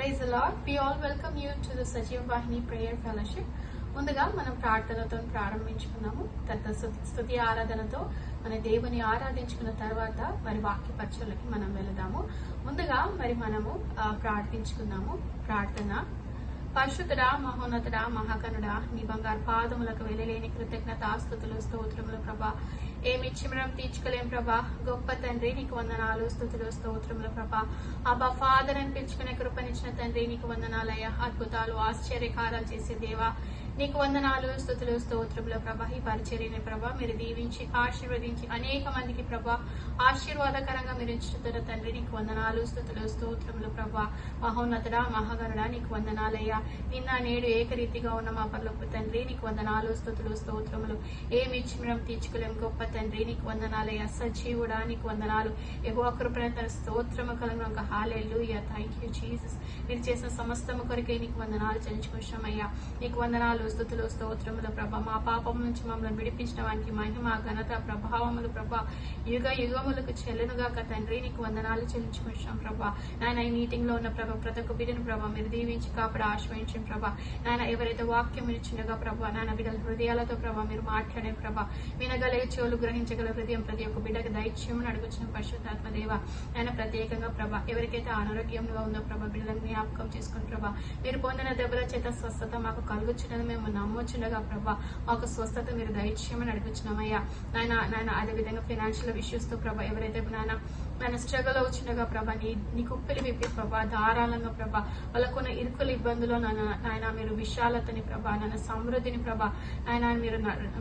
Praise the Lord. We all welcome you to the Sajiv Vahini Prayer Fellowship. ముందుగా మనం ప్రార్థనతో ప్రారంభించుకున్నాము. తర్వాత స్తుతి ఆరాధనతో మన దేవుని ఆరాధించుకున్న తర్వాత మరి వాక్య పరిచయలకి మనం వెళదాము. ముందుగా మరి మనము ప్రార్థించుకుందాము. ప్రార్థన. పరిశుద్ధుడా, మహోన్నతుడా, మహాకనుడా, నీ బంగారు పాదములకు వెళ్ళలేని కృతజ్ఞతాస్తుతులు స్తోత్రములు ప్రభా. ఏమిచ్చి మనం తీర్చుకోలేం ప్రభా. గొప్ప తండ్రి నీకు వందనాలు, స్తుతులు స్తోత్రములు ప్రభా. అబ్బా ఫాదర్ అని పిలుచుకునే కృపనిచ్చిన తండ్రి నీకు వందనాలయ్యా. అద్భుతాలు ఆశ్చర్యకారాలు చేసే దేవా నీకు వందనాలు, స్తుతులు స్తోత్రములు ప్రభా. ఈ పరిచర్యని ప్రభా మీరు దీవించి ఆశీర్వదించి అనేక మందికి ప్రభా ఆశీర్వాదకరంగా మీరు ఇచ్చుతున్న తండ్రి నీకు వందనాలు, స్తుతులు స్తోత్రములు ప్రభా. మహోన్నతుడా, మహాగరుడా నీకు వందనాలయ్యా. నిన్న నేడు ఏకరీతిగా ఉన్న మా పరలోకపు తండ్రి నీకు వందనాలు, స్తుతులు స్తోత్రములు. ఏమిచ్చి మనం తీర్చుకోలేం గొప్ప తండ్రి నీకు వందనాలయ్యా. సజీవుడా నీకు వందనాలు. యెహోవా కృపణ తన స్తోత్రము కలుగును. హల్లెలూయా. Thank you Jesus. మీరు చేసిన సమస్తము కొరకే నీకు వందనాలు చెల్లించుకుంటున్నామయ్యా. నీకు వందనాలు, స్తుతులు స్తోత్రములు ప్రభా. మా పాపం నుంచి మమ్మల్ని విడిపించిన వానికి మహిమ ఘనత ప్రభావములు ప్రభా యుగ యుగములకు చెల్లునుగాక తండ్రి నీకు వందనాలు చెల్లించుకుంటున్నాం ప్రభా. నాయన ఈ మీటింగ్ లో ఉన్న ప్రభా ప్రతి ఒక్క బిడ్డను ప్రభా మీరు దీవించి కాపాడ ఆశ్రయించిన ప్రభా. నాయన ఎవరైతే వాక్యం ఇచ్చిండగా ప్రభా నాయన బిడ్డల హృదయాలతో ప్రభా మీరు మాట్లాడే ప్రభా వినగలిగే చెవులు గ్రహించగల హృదయం ప్రతి ఒక్క బిడ్డకు దైత్యమని అడుగుచిన పరిశుద్ధాత్మ దేవ. ఆయన ప్రత్యేకంగా ప్రభా ఎవరికైతే అనారోగ్యంగా ఉందో ప్రభా బిడ్డలను జ్ఞాపకం చేసుకుని ప్రభా మీరు పొందిన దెబ్బల చేత స్వస్థత మాకు కలుగుచున్నది మేము నమ్మొచ్చుండగా ప్రభా మాకు స్వస్థత మీరు దైత్యమని అడుగుచున్నామయ్యా. నాయన అదే విధంగా ఫైనాన్షియల్ ఇష్యూస్ తో ప్రభా ఎవరైతే నాయన స్ట్రగుల్ అవుచుండగా ప్రభా నీ కుప్పిలి విప్పి ప్రభా ధారాళంగా ప్రభా వాళ్ళకున్న ఇరుకుల ఇబ్బందులో నాయన మీరు విశాలతని ప్రభా నాయన సమృద్ధిని ప్రభా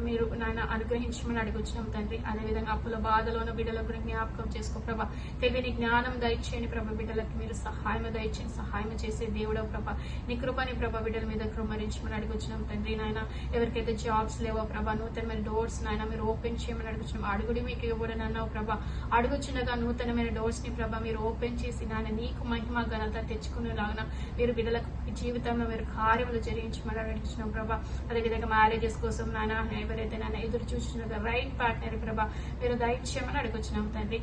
మీరు నాయన అనుగ్రహించమని అడుగుచున్నాం తండ్రి. అదేవిధంగా అప్పుల బాధలోన బిడ్డలకు జ్ఞాపకం చేసుకో ప్రభా. తెలివిని జ్ఞానం దయచేయని ప్రభా బిడ్డలకి మీరు సహాయం దయచేయండి. సహాయం చేసే దేవుడో ప్రభా నీ కృపని ప్రభా బిడ్డల మీద కృమరించమని అడుగుచున్నాం తండ్రి. నాయన ఎవరికైతే జాబ్స్ లేవో ప్రభా నూతనమైన డోర్స్ నాయన మీరు ఓపెన్ చేయమని అడుగుచున్నాం. అడుగుడి మీకు ఇవ్వబడని అన్నావు ప్రభా. అడుగుచుండగా నూతనమైన డోర్స్ ని ప్రభా మీరు ఓపెన్ చేసి నాయన నీకు మహిమ ఘనత తెచ్చుకునేలాగా మీరు బిడ్డలకు జీవితంలో మీరు కార్యములు జరిగించమని అడుగుతున్నాం ప్రభా. అదేవిధంగా మ్యారేజెస్ కోసం నాయన ఎవరైతే నాయన ఎదురు చూస్తున్న రైట్ పార్ట్నర్ ప్రభా మీరు దయచేయమని అడుగుచున్నాం తండ్రి.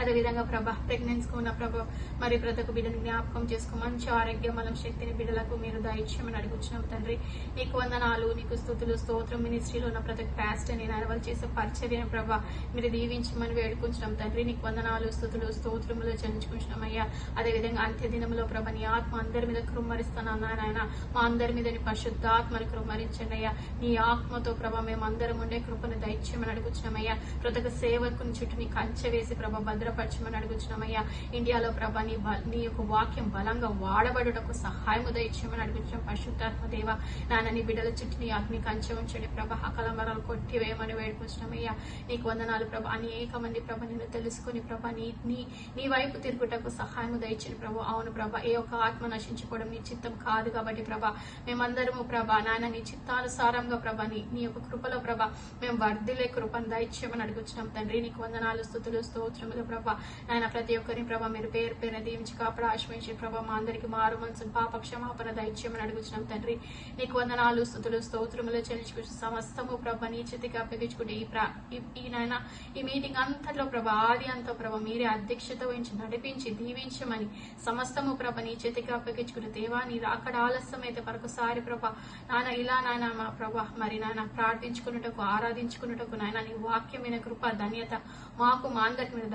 అదేవిధంగా ప్రభా ప్రెగ్నెన్సీ ఉన్న ప్రభా మరి ప్రతి ఒక్క బిడ్డను జ్ఞాపకం చేసుకో మంచి ఆరోగ్యం బలం శక్తిని బిడ్డలకు మీరు దయచేయమని అడుగుచున్నాం తండ్రి. నీకు వందనాలు, నీకు స్తుతులు స్తోత్రం. మినిస్ట్రీలో ఉన్న ప్రతి ఒక్క ప్యాస్టర్ని వాళ్ళు చేసే పరిచర్యను ప్రభా మీరు దీవించమని వేడుకుంటున్నాం తండ్రి. నీకు వందనాలు, స్తుతులు స్తోత్రములు చెల్లించుకుంటున్నామయ్యా. అదేవిధంగా అంత్య దినంలో ప్రభా నీ ఆత్మ అందరి మీద కృమ్మరిస్తున్నాను నాయన. మా అందరి మీద నీ పరిశుద్ధాత్మని కృమ్మరించండి అయ్యా. నీ ఆత్మతో ప్రభా మేము అందరం ఉండే కృపను దయచేయమని అడుగుచున్నామయ్యా. ప్రతి ఒక్క సేవకుని చుట్టూ నీ కంచె వేసి ప్రభా భద్రపరచమని అడుగుచున్నామయ్యా. ఇండియాలో ప్రభా నీ యొక్క వాక్యం బలంగా వాడబడుటకు సహాయము దయచేయమని అడుగుచున్నాం పరిశుద్ధాత్మ దేవ. నాన్న నీ బిడ్డల చుట్టూ నీ అగ్ని కంచె ఉంచండి ప్రభా. అకలంబరాలు కొట్టివేయమని వేడుకుంటున్నామయ్యా. నీకు వందనాలు ప్రభా. అనేక మంది ప్రభా నిన్ను తెలుసుకుని ప్రభా నీ వైపు తిరుగుటకు సహాయము దయచేయండి ప్రభా. అవును ప్రభా ఏ ఒక్క ఆత్మ నశించుకోవడం నీ చిత్తం కాదు కాబట్టి ప్రభా మేమందరము ప్రభా నాయన నీ చిత్తానుసారంగా ప్రభా నీ యొక్క కృపలో ప్రభా మేము వర్ధిలే కృపను దయచేయమని అడుగుచున్నాం తండ్రి. నీకు వందనాలు, స్తుతులు స్తోత్రములు ప్రభా. నాయన ప్రతి ఒక్కరిని ప్రభా మీరు పేరు పేరు దీవించి కాపాడ ఆశ్రయించి ప్రభా మా అందరికి మారు మనసు పాప క్షమాపణ దయచేయమని అడుగుచున్నాం తండ్రి. నీకు వందనాలు, స్తుతులు స్తోత్రములు చెల్లించుకుంటూ సమస్తము ప్రభా నీ చేతికి అప్పగించుకుంటే ఈ మీటింగ్ అంతట్లో ప్రభా ఆది అంతా ప్రభా మీరే అధ్యక్షత వహించి నడిపించి దీవించమని సమస్తము ప్రభ నీ చేతికి అప్పగించుకునే దేవా. నీ రాకడ ఆలస్యం అయితే మరొకసారి ప్రభా నాయన మా ప్రభా మరి నాయన ప్రార్థించుకున్నటకు ఆరాధించుకున్నటకు నాయన నీ వాక్యమైన కృప ధన్యత మాకు మా అందరికి మీరు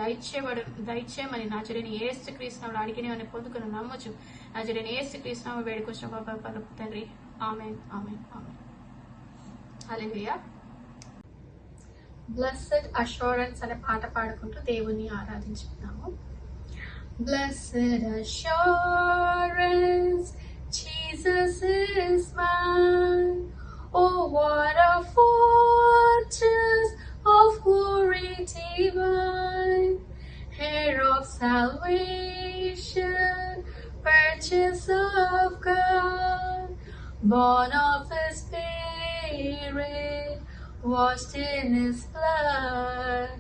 దయచేయమని నా చెల్లిని యేసు క్రీస్తునామములో అడిగినవని పొందుకుని నమ్మొచ్చు. నా చెల్లిని యేసు క్రీస్తునామములో వేడుకొచ్చిన బాబా తండ్రి. ఆమేన్ ఆమేన్ ఆమేన్. హల్లెలూయా. బ్లెస్డ్ అష్యూరెన్స్ అనే పాట పాడుకుంటూ దేవుని ఆరాధించుకున్నాము. Blessed assurance, Jesus is mine. Oh, what a fortress of glory divine, heir of salvation, purchase of God, born of His Spirit, washed in His blood.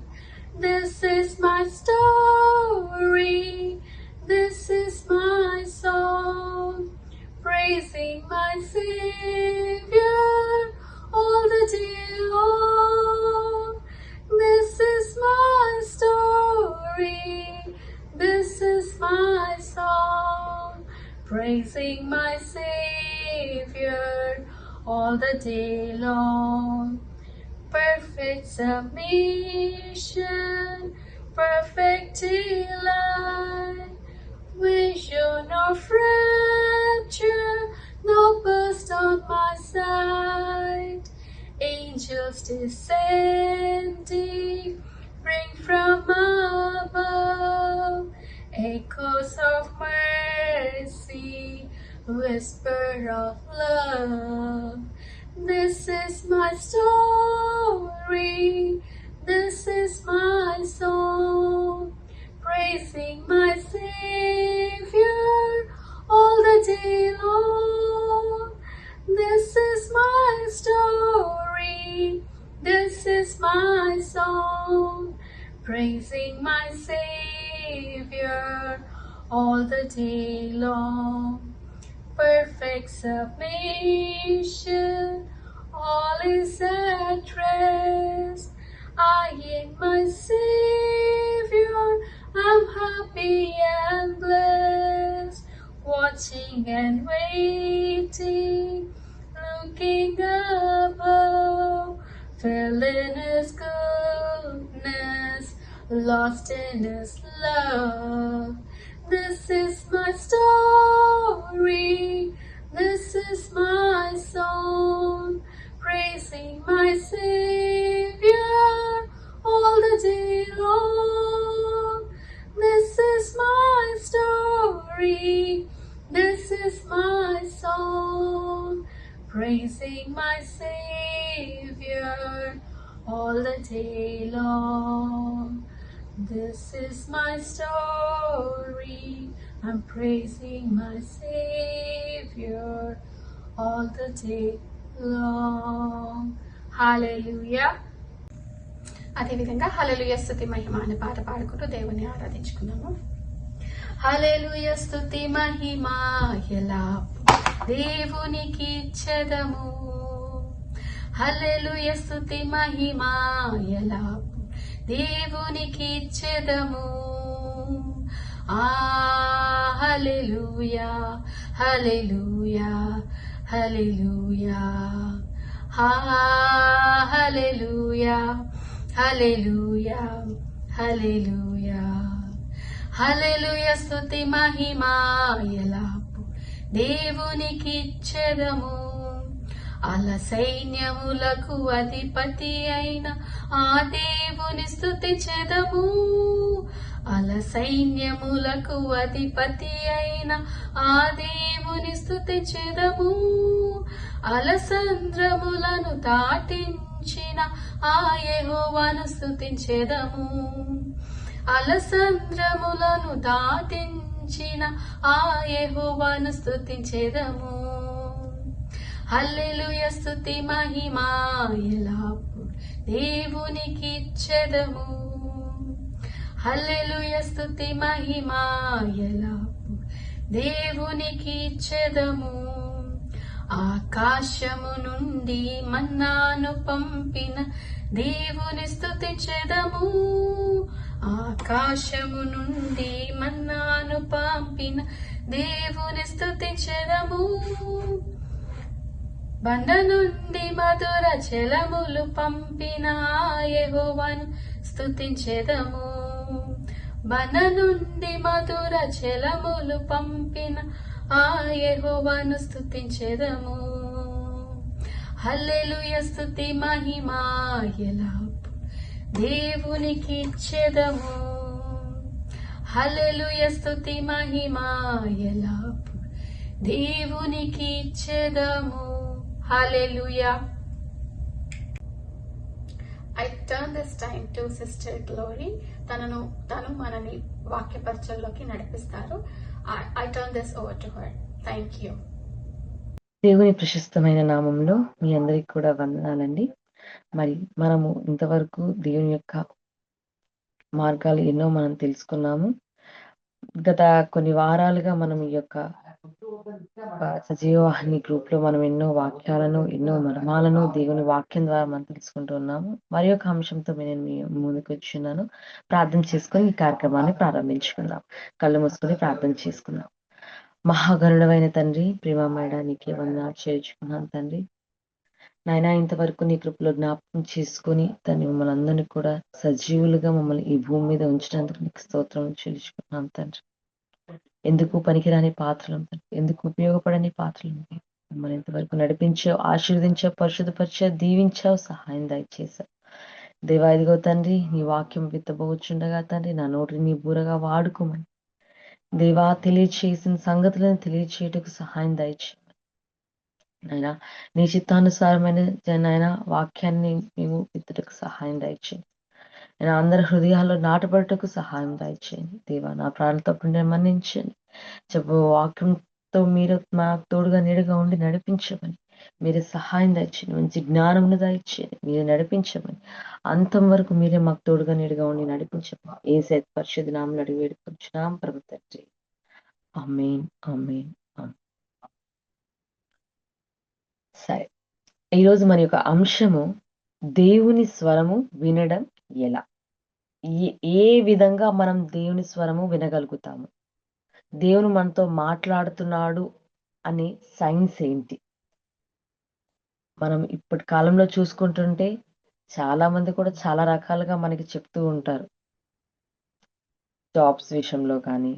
This is my story, this is my song, praising my Savior all the day long. This is my story, this is my song, praising my Savior all the day long. Perfect submission, perfect delight, vision of rapture, no burst on my sight. Angels descending, bring from above echoes of mercy, whisper of love. This is my story, this is my song, praising my Savior all the day long. This is my story, this is my song, praising my Savior all the day long. Perfect submission, all is at rest. I in my Savior, I'm happy and blessed, watching and waiting, looking above, filled in His goodness, lost in His love. This is my story, this is my song, praising my Savior all the day long. This is my story, this is my song, praising my Savior all the day long. This is my story, I'm praising my Savior all the day long. Hallelujah. అదేవిధంగా హల్లెలూయా స్తుతి మహిమ అనే పాట పాడుకుంటూ దేవుని ఆరాధించుకున్నాము. హల్లెలూయా స్తుతి మహిమ ఎలాపు దేవునికి ఇచ్చెదము. హల్లెలూయా స్తుతి మహిమ ఎలాపు దేవునికి ఇచ్చెదము. హల్లెలూయా హల్లెలూయా హల్లెలూయా హల్లెలూయా హల్లెలూయా హల్లెలూయా హల్లెలూయా స్తుతి మహిమ ఎలాపు దేవునికి ఇచ్చెదము. అల సైన్యములకు అధిపతి అయిన ఆ దేవుని స్తుతించెదము. అల సైన్యములకు అధిపతి అయిన ఆ దేవుని స్తుతించెదము. అలసంద్రములను దాటించిన ఆ యెహోవాను స్తుతించెదము. అలసంద్రములను దాటించిన ఆ యెహోవాను స్తుతించెదము. హల్లెలూయా స్తుతి మహిమ ఎలాపు దేవునికి ఇచ్చెదము. హల్లెలూయా స్తుతి మహిమ ఎలాపు దేవునికి ఇచ్చెదము. ఆకాశము నుండి మన్నాను పంపిన దేవుని స్తుతించెదము. ఆకాశము నుండి మన్నాను పంపిన దేవుని స్తుతించెదము. బండ నుండి మధుర జలములు పంపిన యెహోవాను స్తుతించెదము. బండ నుండి మధుర జలములు పంపిన ఆ యెహోవాను స్తుతించెదము. హల్లెలూయా స్తుతి మహిమ ఎలాపు దేవునికి ఇచ్చెదము. హల్లెలూయా స్తుతి మహిమ ఎలాపు దేవునికి ఇచ్చెదము. Hallelujah. I turn this time to Sister Glory. తను మనని వాక్యపరచల్లోకి నడిపిస్తారు. I turn this over to her. Thank you. దేవుని ప్రశస్తమైన నామంలో మీ అందరికి కూడా వందనాలండి. మరి మనము ఇంతవరకు దేవుని యొక్క మార్గాలు ఎన్నో మనం తెలుసుకున్నాము. గత కొన్ని వారాలుగా మనం ఈ యొక్క సజీవవాహిని గ్రూప్ లో మనం ఎన్నో వాక్యాలను, ఎన్నో మర్మాలను దేవుని వాక్యం ద్వారా మనం తెలుసుకుంటూ ఉన్నాము. మరి ఒక అంశంతో నేను మీ ముందుకు వచ్చున్నాను. ప్రార్థన చేసుకొని ఈ కార్యక్రమాన్ని ప్రారంభించుకుందాం. కళ్ళు మూసుకొని ప్రార్థన చేసుకుందాం. మహాగరుడమైన తండ్రి, ప్రేమమేడ నీకే వందనాలు చేర్చుకున్నాను తండ్రి. నాయనా, ఇంతవరకు నీ కృపలో జ్ఞాపకం చేసుకుని తను మమ్మల్ని అందరినీ కూడా సజీవులుగా మమ్మల్ని ఈ భూమి మీద ఉంచినందుకు నీకు స్తోత్రం చెల్లించుకున్నాం తండ్రి. ఎందుకు పనికిరాని పాత్రలు, ఎందుకు ఉపయోగపడని పాత్రలు మమ్మల్ని ఇంతవరకు నడిపించావు, ఆశీర్వదించావు, పరిశుద్ధపరిచావు, దీవించావు, సహాయం దయచేశావు. దేవా, ఇదిగో తండ్రి, నీ వాక్యం విత్తబోచుండగా తండ్రి నా నోటిని నీ బూరగా వాడుకోమని దేవా, తెలియచేసిన సంగతులను తెలియచేయటకు సహాయం దయచేయమని నాయనా, నీ చిత్తానుసారమైన నాయన వాక్యాన్ని మేము విత్తుటకు సహాయం దయచేయండి. నేను అందరి హృదయాల్లో నాటబడటకు సహాయం దయచేయండి. దేవా, నా ప్రాణాలతో మన్నించండి. చెప్పు వాక్యంతో మీరు మాకు తోడుగా నీడుగా ఉండి నడిపించమని మీరే సహాయం దయచేయండి. మంచి జ్ఞానమును దయచేయండి. మీరే నడిపించమని అంతం వరకు మీరే మాకు తోడుగా నీడుగా ఉండి నడిపించమని ఏసే పరిశుద్ధ నామమున అడిగి వేడుకొంచున్నాం ప్రభు తండ్రి. ఆమేన్, ఆమేన్, ఆమేన్. సరే, ఈరోజు మన యొక్క అంశము దేవుని స్వరము వినడం ఎలా. ఏ విధంగా మనం దేవుని స్వరము వినగలుగుతాము, దేవుడు మనతో మాట్లాడుతున్నాడు అనే సైన్స్ ఏంటి? మనం ఇప్పటి కాలంలో చూసుకుంటుంటే చాలా మంది కూడా చాలా రకాలుగా మనకి చెప్తూ ఉంటారు. జాబ్స్ విషయంలో కానీ,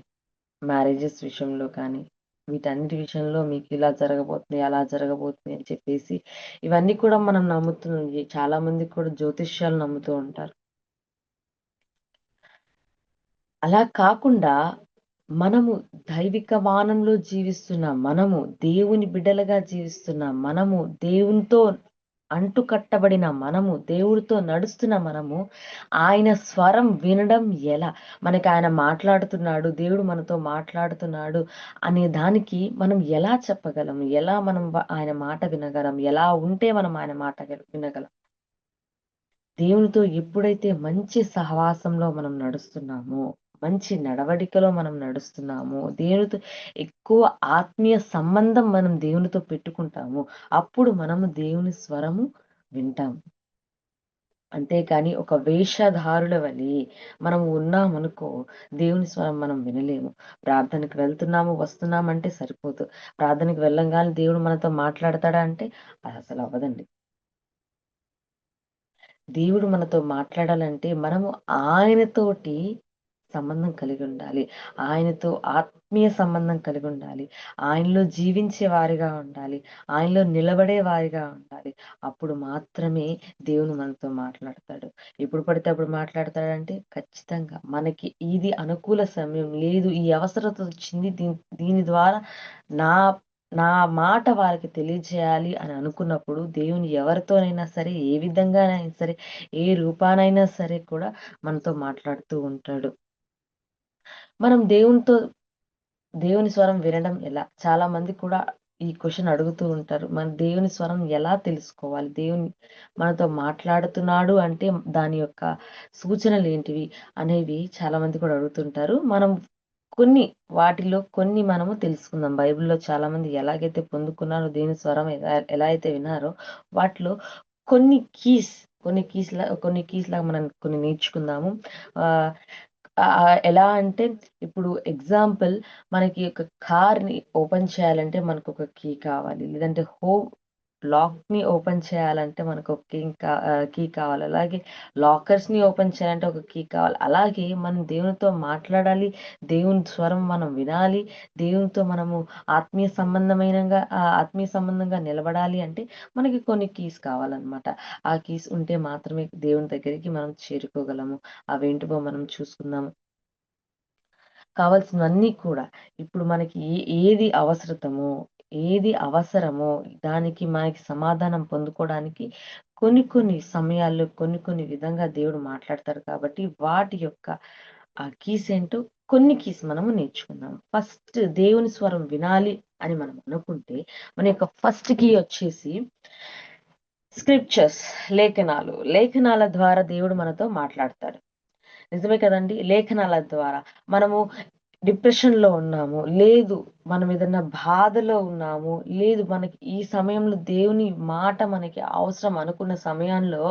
మ్యారేజెస్ విషయంలో కానీ, వీటన్నిటి విషయంలో మీకు ఇలా జరగబోతుంది, అలా జరగబోతుంది అని చెప్పేసి ఇవన్నీ కూడా మనం నమ్ముతున్నాం. చాలా మంది కూడా జ్యోతిష్యాలు నమ్ముతూ ఉంటారు. అలా కాకుండా మనము దైవిక వానంలో జీవిస్తున్నాం, మనము దేవుని బిడ్డలుగా జీవిస్తున్నాం, మనము దేవునితో అంటుకట్టబడిన మనము, దేవుడితో నడుస్తున్న మనము ఆయన స్వరం వినడం ఎలా, మనకి ఆయన మాట్లాడుతున్నాడు, దేవుడు మనతో మాట్లాడుతున్నాడు అనే దానికి మనం ఎలా చెప్పగలం, ఎలా మనం ఆయన మాట వినగలం, ఎలా ఉంటే మనం ఆయన మాట వినగలం? దేవునితో ఎప్పుడైతే మంచి సహవాసంలో మనం నడుస్తున్నామో, మంచి నడవడికలో మనం నడుస్తున్నామో, దేవునితో ఎక్కువ ఆత్మీయ సంబంధం మనం దేవునితో పెట్టుకుంటామో, అప్పుడు మనము దేవుని స్వరము వింటాము. అంతేకాని ఒక వేషధారుల వలె మనం ఉన్నామనుకో, దేవుని స్వరం మనం వినలేము. ప్రార్థనకు వెళ్తున్నాము, వస్తున్నామంటే సరిపోదు. ప్రార్థనకు వెళ్ళంగానే దేవుడు మనతో మాట్లాడతాడా అంటే అది అసలు అవ్వదండి. దేవుడు మనతో మాట్లాడాలంటే మనము ఆయనతోటి సంబంధం కలిగి ఉండాలి. ఆయనతో ఆత్మీయ సంబంధం కలిగి ఉండాలి. ఆయనలో జీవించే వారిగా ఉండాలి. ఆయనలో నిలబడే వారిగా ఉండాలి. అప్పుడు మాత్రమే దేవుడు మనతో మాట్లాడతాడు. ఎప్పుడు పడితే అప్పుడు మాట్లాడతాడంటే ఖచ్చితంగా మనకి ఇది అనుకూల సమయం లేదు, ఈ అవసరత వచ్చింది, దీని ద్వారా నా నా మాట వారికి తెలియజేయాలి అని అనుకున్నప్పుడు దేవుని ఎవరితోనైనా సరే, ఏ విధంగానైనా సరే, ఏ రూపానైనా సరే కూడా మనతో మాట్లాడుతూ ఉంటాడు. మనం దేవుని స్వరం వినడం ఎలా? చాలా మంది కూడా ఈ క్వెషన్ అడుగుతూ ఉంటారు. మన దేవుని స్వరం ఎలా తెలుసుకోవాలి? దేవుని మనతో మాట్లాడుతున్నాడు అంటే దాని యొక్క సూచనలేంటివి అనేవి చాలా మంది కూడా అడుగుతుంటారు. మనం వాటిలో కొన్ని మనము తెలుసుకుందాం. బైబిల్‌లో చాలా మంది ఎలాగైతే పొందుకున్నారో దేవుని స్వరం ఎలా అయితే విన్నారో వాటిలో కొన్ని కీస్ కొన్ని కీస్ లాగా మనం కొన్ని నేర్చుకుందాము. ఆహ్, ఎలా అంటే ఇప్పుడు ఎగ్జాంపుల్, మనకి ఒక కార్‌ని ఓపెన్ చేయాలంటే మనకొక కీ కావాలి. లేదంటే లాక్‌ని ఓపెన్ చేయాలంటే మనకు కీ కావాలి. అలాగే లాకర్స్‌ని ఓపెన్ చేయాలంటే ఒక కీ కావాలి. అలాగే మనం దేవునితో మాట్లాడాలి, దేవుని స్వరం మనం వినాలి, దేవునితో మనము ఆత్మీయ సంబంధంగా నిలబడాలి అంటే మనకి కొన్ని కీస్ కావాలన్నమాట. ఆ కీస్ ఉంటే మాత్రమే దేవుని దగ్గరికి మనం చేరుకోగలము. అవేంటివో మనం చూసుకుందాము. కావాల్సినవన్నీ కూడా ఇప్పుడు మనకి ఏది అవసరమో దానికి మనకి సమాధానం పొందుకోవడానికి కొన్ని సమయాల్లో కొన్ని విధంగా దేవుడు మాట్లాడతారు. కాబట్టి వాటి యొక్క ఆ కీస్ ఏంటో కొన్ని కీస్ మనము నేర్చుకుందాం. ఫస్ట్ దేవుని స్వరం వినాలి అని మనం అనుకుంటే మన యొక్క ఫస్ట్ కీ వచ్చేసి స్క్రిప్చర్స్, లేఖనాల ద్వారా దేవుడు మనతో మాట్లాడతాడు. నిజమే కదండి! లేఖనాల ద్వారా మనము డిప్రెషన్‌లో ఉన్నాము, లేదు మనం ఏదన్నా బాధలో ఉన్నాము, లేదు మనకి ఈ సమయంలో దేవుని మాట మనకి అవసరం అనుకున్న సమయంలో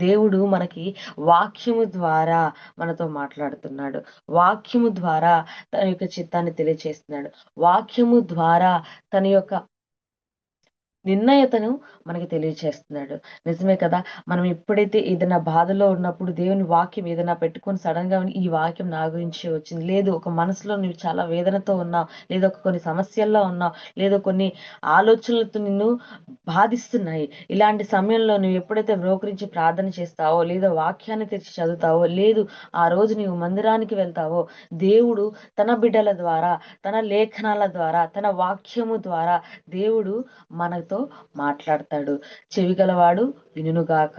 దేవుడు మనకి వాక్యము ద్వారా మనతో మాట్లాడుతున్నాడు. వాక్యము ద్వారా తన యొక్క చిత్తాన్ని తెలియచేస్తున్నాడు. వాక్యము ద్వారా తన యొక్క నిర్ణయతను మనకి తెలియచేస్తున్నాడు. నిజమే కదా! మనం ఎప్పుడైతే ఏదైనా బాధలో ఉన్నప్పుడు దేవుని వాక్యం ఏదైనా పెట్టుకొని సడెన్‌గా ఈ వాక్యం నా గురించే వచ్చింది. లేదు ఒక మనసులో నువ్వు చాలా వేదనతో ఉన్నావు. లేదా కొన్ని సమస్యల్లో ఉన్నావు. లేదా కొన్ని ఆలోచనలతో నిన్ను బాధిస్తున్నాయి. ఇలాంటి సమయంలో నువ్వు ఎప్పుడైతే మోకరించి ప్రార్థన చేస్తావో, లేదా వాక్యాన్ని తెరిచి చదువుతావో, లేదు ఆ రోజు నీవు మందిరానికి వెళ్తావో, దేవుడు తన బిడ్డల ద్వారా, తన లేఖనాల ద్వారా, తన వాక్యము ద్వారా దేవుడు మనతో మాట్లాడతాడు. చెవి గలవాడు వినుగాక.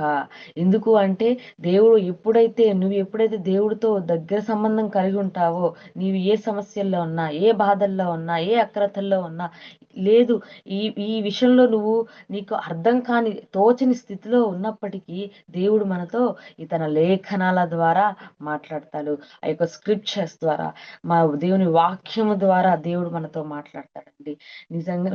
ఎందుకు అంటే నువ్వు ఎప్పుడైతే దేవుడితో దగ్గర సంబంధం కలిగి ఉంటావో, నీవు ఏ సమస్యల్లో ఉన్నా, ఏ బాధల్లో ఉన్నా, ఏ అక్రతల్లో ఉన్నా, లేదు ఈ ఈ విషయంలో నీకు అర్థం కాని తోచని స్థితిలో ఉన్నప్పటికీ దేవుడు మనతో తన లేఖనాల ద్వారా మాట్లాడతాడు. ఆ యొక్క స్క్రిప్చర్స్ ద్వారా, మా దేవుని వాక్యము ద్వారా దేవుడు మనతో మాట్లాడతాడండి.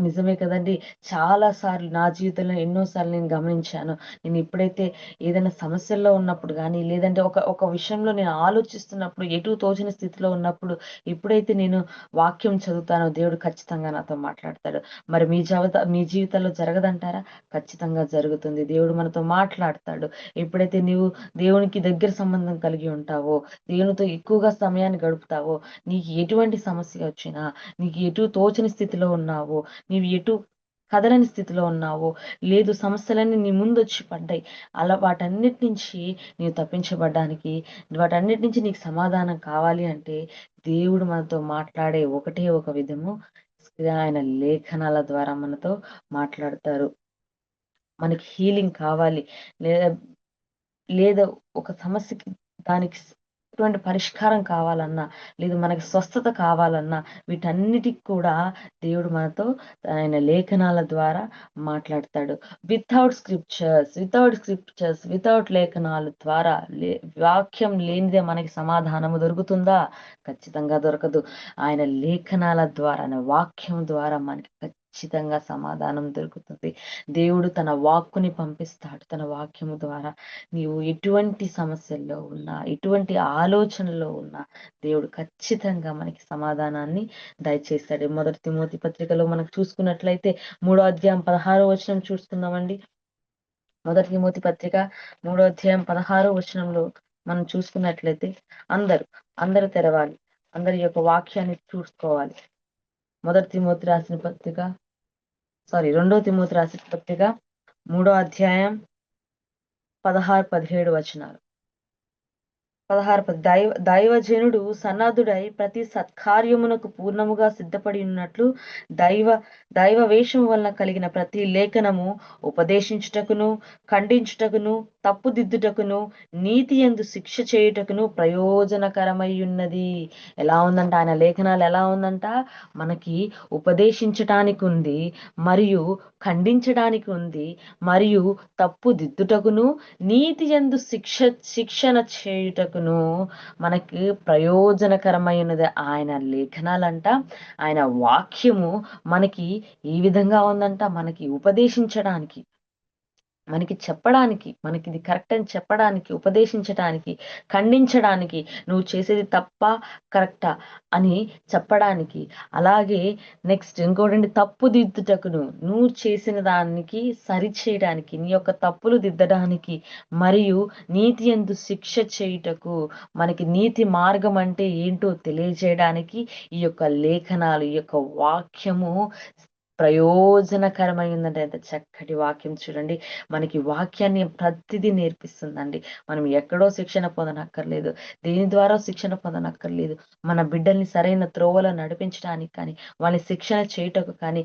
నిజమే కదండి. చాలా సార్లు నా జీవితంలో ఎన్నో సార్లు నేను గమనించాను. నేను ఎప్పుడైతే ఏదైనా సమస్యల్లో ఉన్నప్పుడు కానీ, లేదంటే ఒక ఒక విషయంలో నేను ఆలోచిస్తున్నప్పుడు, ఎటు తోచని స్థితిలో ఉన్నప్పుడు, ఎప్పుడైతే నేను వాక్యం చదువుతానో దేవుడు ఖచ్చితంగా నాతో మాట్లాడతాడు. మరి మీ జీవితంలో జరగదంటారా? ఖచ్చితంగా జరుగుతుంది. దేవుడు మనతో మాట్లాడతాడు. ఎప్పుడైతే నీవు దేవునికి దగ్గర సంబంధం కలిగి ఉంటావో, దేవునితో ఎక్కువగా సమయాన్ని గడుపుతావో, నీకు ఎటువంటి సమస్య వచ్చినా, నీకు ఎటు తోచని స్థితిలో ఉన్నావో, నీవు ఎటు కదలని స్థితిలో ఉన్నావో, లేదు సమస్యలన్నీ నీ ముందొచ్చి పడ్డాయి. అలా వాటన్నిటి నుంచి నీవు తప్పించబడ్డానికి, వాటన్నిటి నుంచి నీకు సమాధానం కావాలి అంటే దేవుడు మనతో మాట్లాడే ఒకటే ఒక విధము, ఆయన లేఖనాల ద్వారా మనతో మాట్లాడతారు. మనకి హీలింగ్ కావాలి, లేదా లేదా ఒక సమస్యకి దానికి ఎటువంటి పరిష్కారం కావాలన్నా, లేదు మనకి స్వస్థత కావాలన్నా, వీటన్నిటికి కూడా దేవుడు మనతో ఆయన లేఖనాల ద్వారా మాట్లాడతాడు. వితౌట్ లేఖనాల ద్వారా, వాక్యం లేనిదే మనకి సమాధానము దొరుకుతుందా? ఖచ్చితంగా దొరకదు. ఆయన లేఖనాల ద్వారా, ఆయన వాక్యం ద్వారా మనకి ఖచ్చితంగా సమాధానం దొరుకుతుంది. దేవుడు తన వాక్కుని పంపిస్తాడు. తన వాక్యము ద్వారా నీవు ఎటువంటి సమస్యల్లో ఉన్నా, ఎటువంటి ఆలోచనలో ఉన్నా, దేవుడు ఖచ్చితంగా మనకి సమాధానాన్ని దయచేస్తాడు. మొదటి తిమోతి పత్రికలో మనకు చూసుకున్నట్లయితే 3వ అధ్యాయం 16వ వచనం చూస్తున్నామండి. మొదటి తిమోతి పత్రిక 3వ అధ్యాయం 16వ వచనంలో మనం చూసుకున్నట్లయితే, అందరూ తెరవాలి, అందరి యొక్క వాక్యాన్ని చూసుకోవాలి. మొదటి తిమోతి రాసిన పత్రిక, 2వ తిమోతి రాసిన పత్రిక 3వ అధ్యాయం 16, 17 వచనాలు. దైవజనుడు సన్నద్ధుడై ప్రతి సత్కార్యమునకు పూర్ణముగా సిద్ధపడి ఉన్నట్లు దైవ వేషం వలన కలిగిన ప్రతి లేఖనము ఉపదేశించుటకును, ఖండించుటకును, తప్పుదిద్దుటకును, నీతి యందు శిక్ష చేయుటకును ప్రయోజనకరమై ఉన్నది. ఎలా ఉందంట ఆయన లేఖనాలు? ఎలా ఉందంట? మనకి ఉపదేశించటానికి ఉంది, మరియు ఖండించడానికి ఉంది, మరియు తప్పుదిద్దుటకును, నీతి యందు శిక్షణ చేయుటకును మనకి ప్రయోజనకరమైనది. ఆయన లేఖనాలంట, ఆయన వాక్యము మనకి ఈ విధంగా ఉందంట, మనకి ఉపదేశించడానికి, మనకి చెప్పడానికి, మనకి ఇది కరెక్ట్ అని చెప్పడానికి, ఉపదేశించడానికి, ఖండించడానికి, నువ్వు చేసేది తప్ప కరెక్టా అని చెప్పడానికి, అలాగే నెక్స్ట్ ఇంకోటండి, తప్పు దిద్దుటకును, నువ్వు చేసిన దానికి సరిచేయడానికి, నీ యొక్క తప్పులు దిద్దడానికి, మరియు నీతి యందు శిక్ష చేయుటకు, మనకి నీతి మార్గం అంటే ఏంటో తెలియజేయడానికి ఈ యొక్క లేఖనాలు, ఈ యొక్క వాక్యము ప్రయోజనకరమైందంటే ఎంత చక్కటి వాక్యం చూడండి. మనకి వాక్యాన్ని ప్రతిదీ నేర్పిస్తుందండి. మనం ఎక్కడో శిక్షణ పొందనక్కర్లేదు, దేని ద్వారా శిక్షణ పొందనక్కర్లేదు. మన బిడ్డల్ని సరైన త్రోవలో నడిపించడానికి కానీ, వాళ్ళని శిక్షణ చేయుటకు కానీ,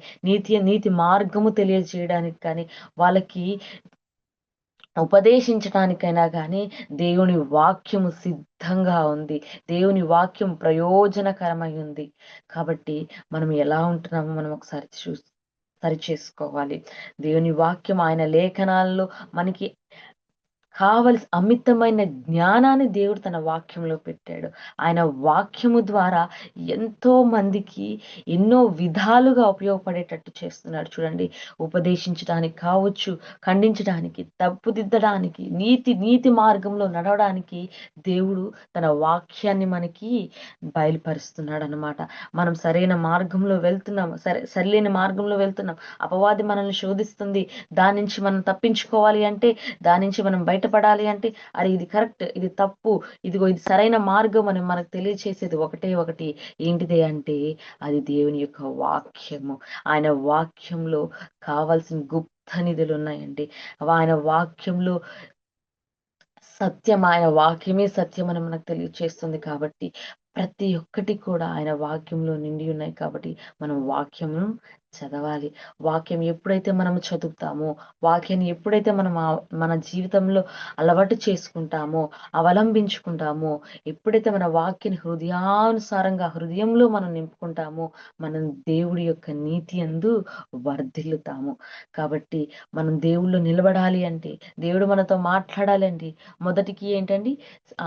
నీతి మార్గము తెలియజేయడానికి కానీ, వాళ్ళకి ఉపదేశించటానికైనా కానీ దేవుని వాక్యము సిద్ధంగా ఉంది. దేవుని వాక్యం ప్రయోజనకరమై ఉంది. కాబట్టి మనం ఎలా ఉంటున్నామో మనం ఒకసారి సరి చేసుకోవాలి. దేవుని వాక్యం ఆయన లేఖనాల్లో మనకి కావలసి అమితమైన జ్ఞానాన్ని దేవుడు తన వాక్యంలో పెట్టాడు. ఆయన వాక్యము ద్వారా ఎంతో మందికి ఎన్నో విధాలుగా ఉపయోగపడేటట్టు చేస్తున్నాడు. చూడండి, ఉపదేశించడానికి కావచ్చు, ఖండించడానికి, తప్పుదిద్దడానికి, నీతి మార్గంలో నడవడానికి దేవుడు తన వాక్యాన్ని మనకి బయలుపరుస్తున్నాడు అన్నమాట. మనం సరైన మార్గంలో వెళ్తున్నాం, సరిలేని మార్గంలో వెళ్తున్నాం, అపవాది మనల్ని శోధిస్తుంది, దాని నుంచి మనం తప్పించుకోవాలి అంటే, దాని నుంచి మనం బయటపడాలి అంటే, అరే ఇది కరెక్ట్, ఇది తప్పు, ఇదిగో ఇది సరైన మార్గం అని మనకు తెలియచేసేది ఒకటే ఒకటి. ఏంటిది అంటే అది దేవుని యొక్క వాక్యము. ఆయన వాక్యంలో కావాల్సిన గుప్త నిధులు ఉన్నాయండి. ఆయన వాక్యంలో సత్యం, ఆయన వాక్యమే సత్యం అని మనకు తెలియచేస్తుంది. కాబట్టి ప్రతి ఒక్కటి కూడా ఆయన వాక్యంలో నిండి ఉన్నాయి. కాబట్టి మనం వాక్యమును చదవాలి. వాక్యం ఎప్పుడైతే మనం చదువుతామో, వాక్యాన్ని ఎప్పుడైతే మనం మన జీవితంలో అలవాటు చేసుకుంటామో, అవలంబించుకుంటామో, ఎప్పుడైతే మన వాక్యాన్ని హృదయానుసారంగా హృదయంలో మనం నింపుకుంటామో, మనం దేవుడి యొక్క నీతి యందు వర్ధిల్లుతాము. కాబట్టి మనం దేవుళ్ళు నిలబడాలి అంటే, దేవుడు మనతో మాట్లాడాలి అంటే, మొదటికి ఏంటండి,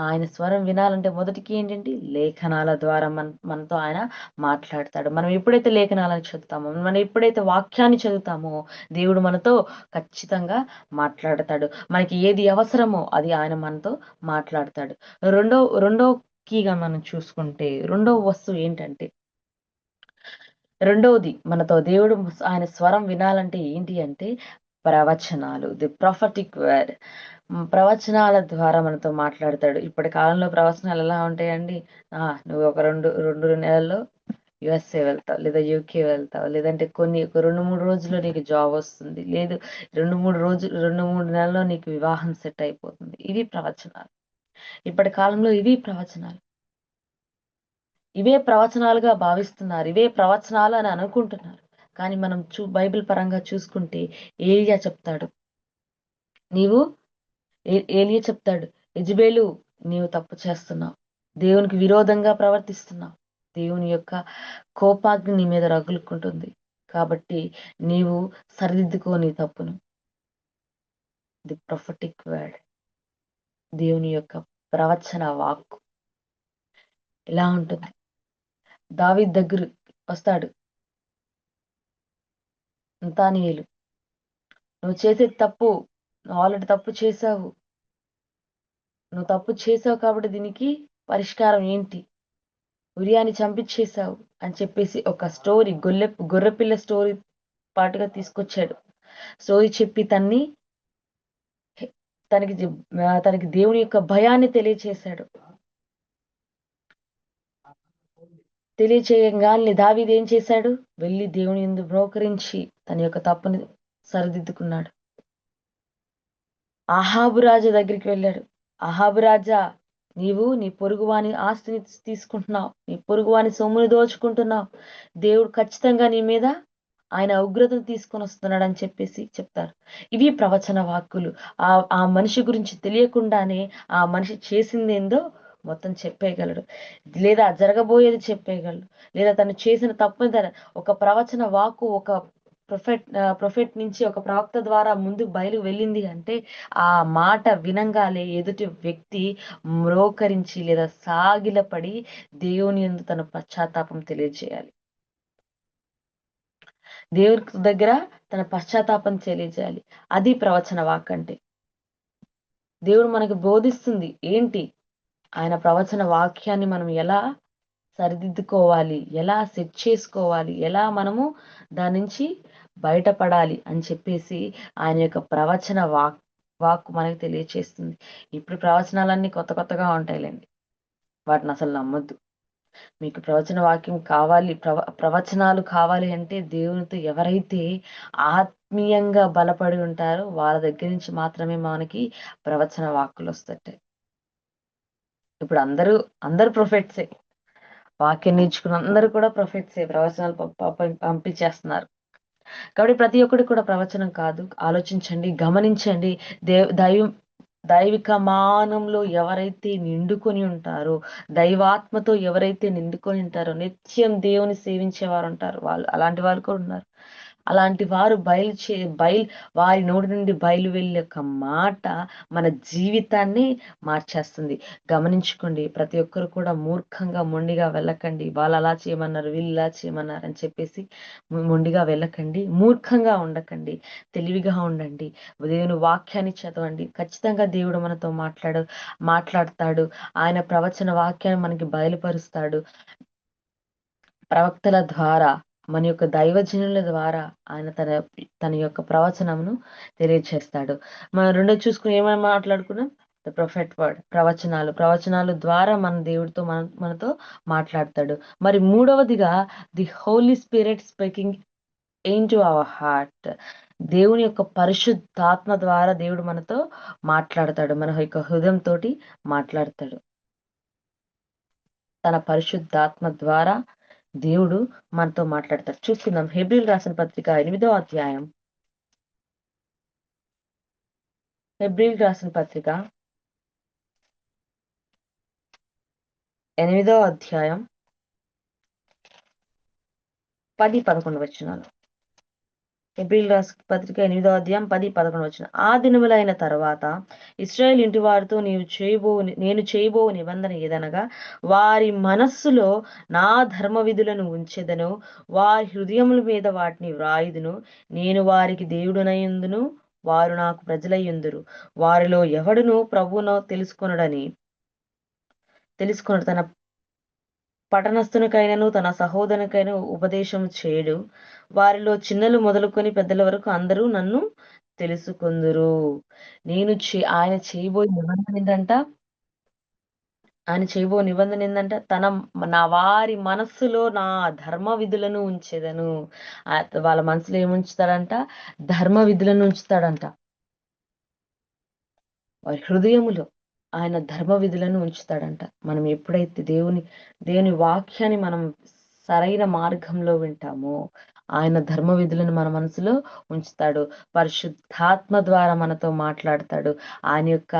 ఆయన స్వరం వినాలంటే మొదటికి ఏంటండి, లేఖనాల ద్వారా మనతో ఆయన మాట్లాడతాడు. మనం ఎప్పుడైతే లేఖనాలను చదువుతామో, మనం ఎప్పుడైతే వాక్యాన్ని చదువుతామో, దేవుడు మనతో ఖచ్చితంగా మాట్లాడతాడు. మనకి ఏది అవసరమో అది ఆయన మనతో మాట్లాడతాడు. రెండో కీగా మనం చూసుకుంటే, రెండో వస్తువు ఏంటంటే, రెండవది మనతో దేవుడు ఆయన స్వరం వినాలంటే ఏంటి అంటే ప్రవచనాలు, ది ప్రొఫెటిక్ వర్డ్. ప్రవచనాల ద్వారా మనతో మాట్లాడతాడు. ఇప్పటి కాలంలో ప్రవచనాలు ఎలా ఉంటాయండి, నువ్వు ఒక రెండు నెలల్లో యుఎస్ఏ వెళ్తావు, లేదా యూకే వెళ్తావు, లేదంటే ఒక 2-3 రోజుల్లో నీకు జాబ్ వస్తుంది, లేదు 2-3 నెలల్లో నీకు వివాహం సెట్ అయిపోతుంది. ఇవి ప్రవచనాలు. ఇప్పటి కాలంలో ఇవి ప్రవచనాలు. ఇవే ప్రవచనాలుగా భావిస్తున్నారు, ఇవే ప్రవచనాలు అని అనుకుంటున్నారు. కానీ మనం బైబిల్ పరంగా చూసుకుంటే ఏలియా చెప్తాడు, నీవు ఏలియా చెప్తాడు, యెజెబెలు నీవు తప్పు చేస్తున్నావు, దేవునికి విరోధంగా ప్రవర్తిస్తున్నావు, దేవుని యొక్క కోపాగ్ని నీ మీద రగులుకుంటుంది, కాబట్టి నీవు సరిదిద్దుకో నీ తప్పును. ది ప్రొఫెటిక్ వర్డ్, దేవుని యొక్క ప్రవచన వాక్కు ఎలా ఉంటుంది. దావీదు దగ్గర వస్తాడు నతానీయేలు, నువ్వు చేసేది తప్పు, నువ్వు ఆల్రెడీ తప్పు చేశావు, కాబట్టి దీనికి పరిష్కారం ఏంటి, ఉరియాని చంపించేశావు అని చెప్పేసి ఒక స్టోరీ, గొర్రెపిల్ల స్టోరీ పాటుగా తీసుకొచ్చాడు. స్టోరీ చెప్పి తనకి దేవుని యొక్క భయాన్ని తెలియచేశాడు. తెలియచేయంగానే దావీదు ఏం చేశాడు, వెళ్ళి దేవుని యందు బ్రోకరించి తన యొక్క తప్పుని సరిదిద్దుకున్నాడు. అహాబు రాజా దగ్గరికి వెళ్ళాడు. అహాబు రాజా, నీవు నీ పొరుగువాని ఆస్తిని తీసుకుంటున్నావు, నీ పొరుగువాని సొమ్ముని దోచుకుంటున్నావు, దేవుడు ఖచ్చితంగా నీ మీద ఆయన ఉగ్రతను తీసుకొని వస్తున్నాడు అని చెప్పేసి చెప్తారు. ఇవి ప్రవచన వాక్కులు. ఆ మనిషి గురించి తెలియకుండానే ఆ మనిషి చేసిందేందో మొత్తం చెప్పేయగలడు, లేదా జరగబోయేది చెప్పేయగలడు, లేదా తను చేసిన తప్పుని ఒక ప్రవచన వాక్కు, ఒక ప్రొఫెట్ నుంచి, ఒక ప్రవక్త ద్వారా ముందుకు బయలు వెళ్ళింది అంటే, ఆ మాట వినంగానే ఎదుటి వ్యక్తి మ్రోకరించి లేదా సాగిలపడి దేవుని యందు తన పశ్చాత్తాపం తెలియజేయాలి. దేవుడి దగ్గర తన పశ్చాత్తాపం తెలియజేయాలి. అది ప్రవచన వాక్ అంటే. దేవుడు మనకు బోధిస్తుంది ఏంటి, ఆయన ప్రవచన వాక్యాన్ని మనం ఎలా సరిదిద్దుకోవాలి, ఎలా సెట్ చేసుకోవాలి, ఎలా మనము దాని నుంచి బయటపడాలి అని చెప్పేసి ఆయన యొక్క ప్రవచన వాక్కు మనకు తెలియచేస్తుంది. ఇప్పుడు ప్రవచనాలన్నీ కొత్తగా ఉంటాయిలేండి, వాటిని అసలు నమ్మొద్దు. మీకు ప్రవచన వాక్యం కావాలి, ప్రవచనాలు కావాలి అంటే దేవునితో ఎవరైతే ఆత్మీయంగా బలపడి ఉంటారో వాళ్ళ దగ్గర నుంచి మాత్రమే మనకి ప్రవచన వాక్కులు వస్తాయి. ఇప్పుడు అందరూ ప్రొఫెట్సే, వాక్యం నేర్చుకున్న అందరూ కూడా ప్రొఫెట్సే, ప్రవచనాలు పంపించేస్తున్నారు. కాబట్టి ప్రతి ఒక్కటి కూడా ప్రవచనం కాదు. ఆలోచించండి, గమనించండి. దైవిక మానంలో ఎవరైతే నిండుకొని ఉంటారో, దైవాత్మతో ఎవరైతే నిండుకొని ఉంటారో, నిత్యం దేవుని సేవించే వారు ఉంటారు, అలాంటి వాళ్ళు కూడా ఉన్నారు. అలాంటి వారు వారి నోటి నుండి బయలు వెళ్ళే ఒక మాట మన జీవితాన్ని మార్చేస్తుంది. గమనించుకోండి, ప్రతి ఒక్కరు కూడా మూర్ఖంగా మొండిగా వెళ్ళకండి. వాళ్ళు అలా చేయమన్నారు, వీళ్ళు ఇలా చేయమన్నారు అని చెప్పేసి మొండిగా వెళ్ళకండి. మూర్ఖంగా ఉండకండి, తెలివిగా ఉండండి. దేవుని వాక్యాన్ని చదవండి. ఖచ్చితంగా దేవుడు మనతో మాట్లాడతాడు. ఆయన ప్రవచన వాక్యాన్ని మనకి బయలుపరుస్తాడు. ప్రవక్తల ద్వారా, మన యొక్క దైవజనుల ద్వారా ఆయన తన యొక్క ప్రవచనమును తెలియజేస్తాడు. మనం రెండో చూసుకుని ఏమని మాట్లాడుకున్నాం? ద ప్రొఫెట్ వర్డ్, ప్రవచనాల ద్వారా మన దేవుడితో మనతో మాట్లాడతాడు. మరి మూడవదిగా the holy spirit speaking into our heart. దేవుని యొక్క పరిశుద్ధాత్మ ద్వారా దేవుడు మనతో మాట్లాడతాడు, మన యొక్క హృదయంతో మాట్లాడతాడు. తన పరిశుద్ధాత్మ ద్వారా దేవుడు మనతో మాట్లాడతాడు. చూసుకుందాం, హెబ్రీయులు రాసిన పత్రిక 8వ అధ్యాయం. హెబ్రీయులు రాసిన పత్రిక 8వ అధ్యాయం 10-11 వచనాలు. హెబ్రీయులు రాసిన పత్రిక 8వ అధ్యాయం 10-11 వచనం. ఆ దినములైన తర్వాత ఇశ్రాయేలు ఇంటి వారితో నేను చేయబో నిబంధన ఏదనగా, వారి మనస్సులో నా ధర్మ విధులను ఉంచెదను, వారి హృదయముల మీద వాటిని వ్రాయుదును. నేను వారికి దేవుడనయుందును, వారు నాకు ప్రజలయ్యుందురు. వారిలో ఎవడును ప్రభువును తెలుసుకొనుడు తన పట్టణస్థునికైనను తన సహోదరునికైనా ఉపదేశం చేయడు. వారిలో చిన్నలు మొదలుకొని పెద్దల వరకు అందరూ నన్ను తెలుసుకుందురు. ఆయన చేయబోయే నిబంధన ఏంటంట? నా వారి మనస్సులో నా ధర్మ విధులను ఉంచేదను. వాళ్ళ మనసులో ఏముంచుతాడంట? ధర్మ విధులను ఉంచుతాడంట. వారి హృదయములో ఆయన ధర్మ విధులను ఉంచుతాడంట. మనం ఎప్పుడైతే దేవుని వాక్యాన్ని మనం సరైన మార్గంలో వింటామో, ఆయన ధర్మ విధులను మన మనసులో ఉంచుతాడు. పరిశుద్ధాత్మ ద్వారా మనతో మాట్లాడతాడు. ఆయన యొక్క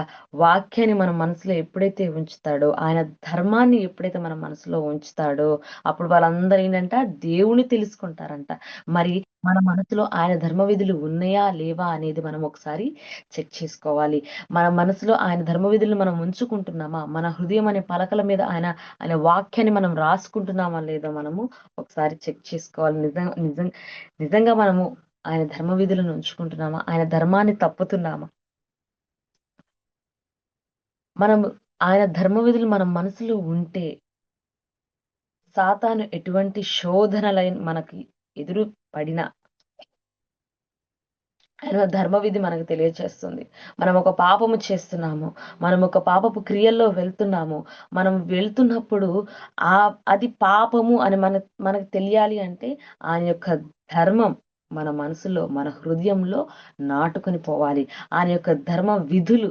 వాక్యాన్ని మన మనసులో ఎప్పుడైతే ఉంచుతాడో, ఆయన ధర్మాన్ని ఎప్పుడైతే మన మనసులో ఉంచుతాడో, అప్పుడు వాళ్ళందరూ ఏంటంట? దేవుని తెలుసుకుంటారంట. మరి మన మనసులో ఆయన ధర్మ విధులు ఉన్నాయా లేవా అనేది మనం ఒకసారి చెక్ చేసుకోవాలి. మన మనసులో ఆయన ధర్మ విధులను మనం ఉంచుకుంటున్నామా? మన హృదయం అనే పలకల మీద ఆయన వాక్యాన్ని మనం రాసుకుంటున్నామా లేదో మనము ఒకసారి చెక్ చేసుకోవాలి. నిజంగా మనము ఆయన ధర్మ విధులను ఉంచుకుంటున్నామా? ఆయన ధర్మాన్ని తప్పుతున్నామా? ఆయన ధర్మ విధులు మన మనసులో ఉంటే సాతాను ఎటువంటి శోధనలైన మనకి ఎదురు పడినా ఆయన ధర్మ విధి మనకు తెలియచేస్తుంది. మనం ఒక పాపము చేస్తున్నాము, మనం ఒక పాపపు క్రియల్లో వెళ్తున్నాము. మనం వెళ్తున్నప్పుడు అది పాపము అని మనకు తెలియాలి అంటే ఆయన యొక్క ధర్మం మన మనసులో, మన హృదయంలో నాటుకొని పోవాలి. ఆయన యొక్క ధర్మ విధులు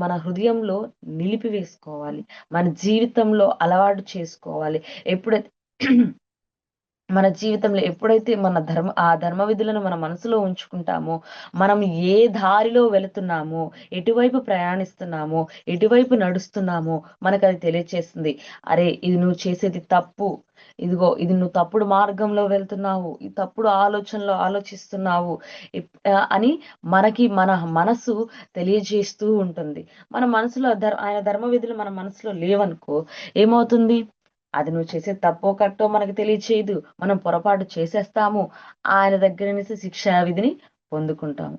మన హృదయంలో నిలిపివేసుకోవాలి, మన జీవితంలో అలవాటు చేసుకోవాలి. మన జీవితంలో ఎప్పుడైతే ఆ ధర్మ విధులను మన మనసులో ఉంచుకుంటామో, మనం ఏ దారిలో వెళుతున్నామో, ఎటువైపు ప్రయాణిస్తున్నామో, ఎటువైపు నడుస్తున్నామో మనకు అది తెలియచేస్తుంది. అరే, ఇది నువ్వు చేసేది తప్పు, ఇదిగో ఇది నువ్వు తప్పుడు మార్గంలో వెళ్తున్నావు, ఈ తప్పుడు ఆలోచనలో ఆలోచిస్తున్నావు అని మన మనసు తెలియజేస్తూ ఉంటుంది. మన మనసులో ఆయన ధర్మ విధులు మన మనసులో లేవనుకో, ఏమవుతుంది? అది నువ్వు చేసే తప్పో కట్టో మనకు తెలియచేయదు. మనం పొరపాటు చేసేస్తాము. ఆయన దగ్గర నుంచి శిక్షా విధిని పొందుకుంటాము.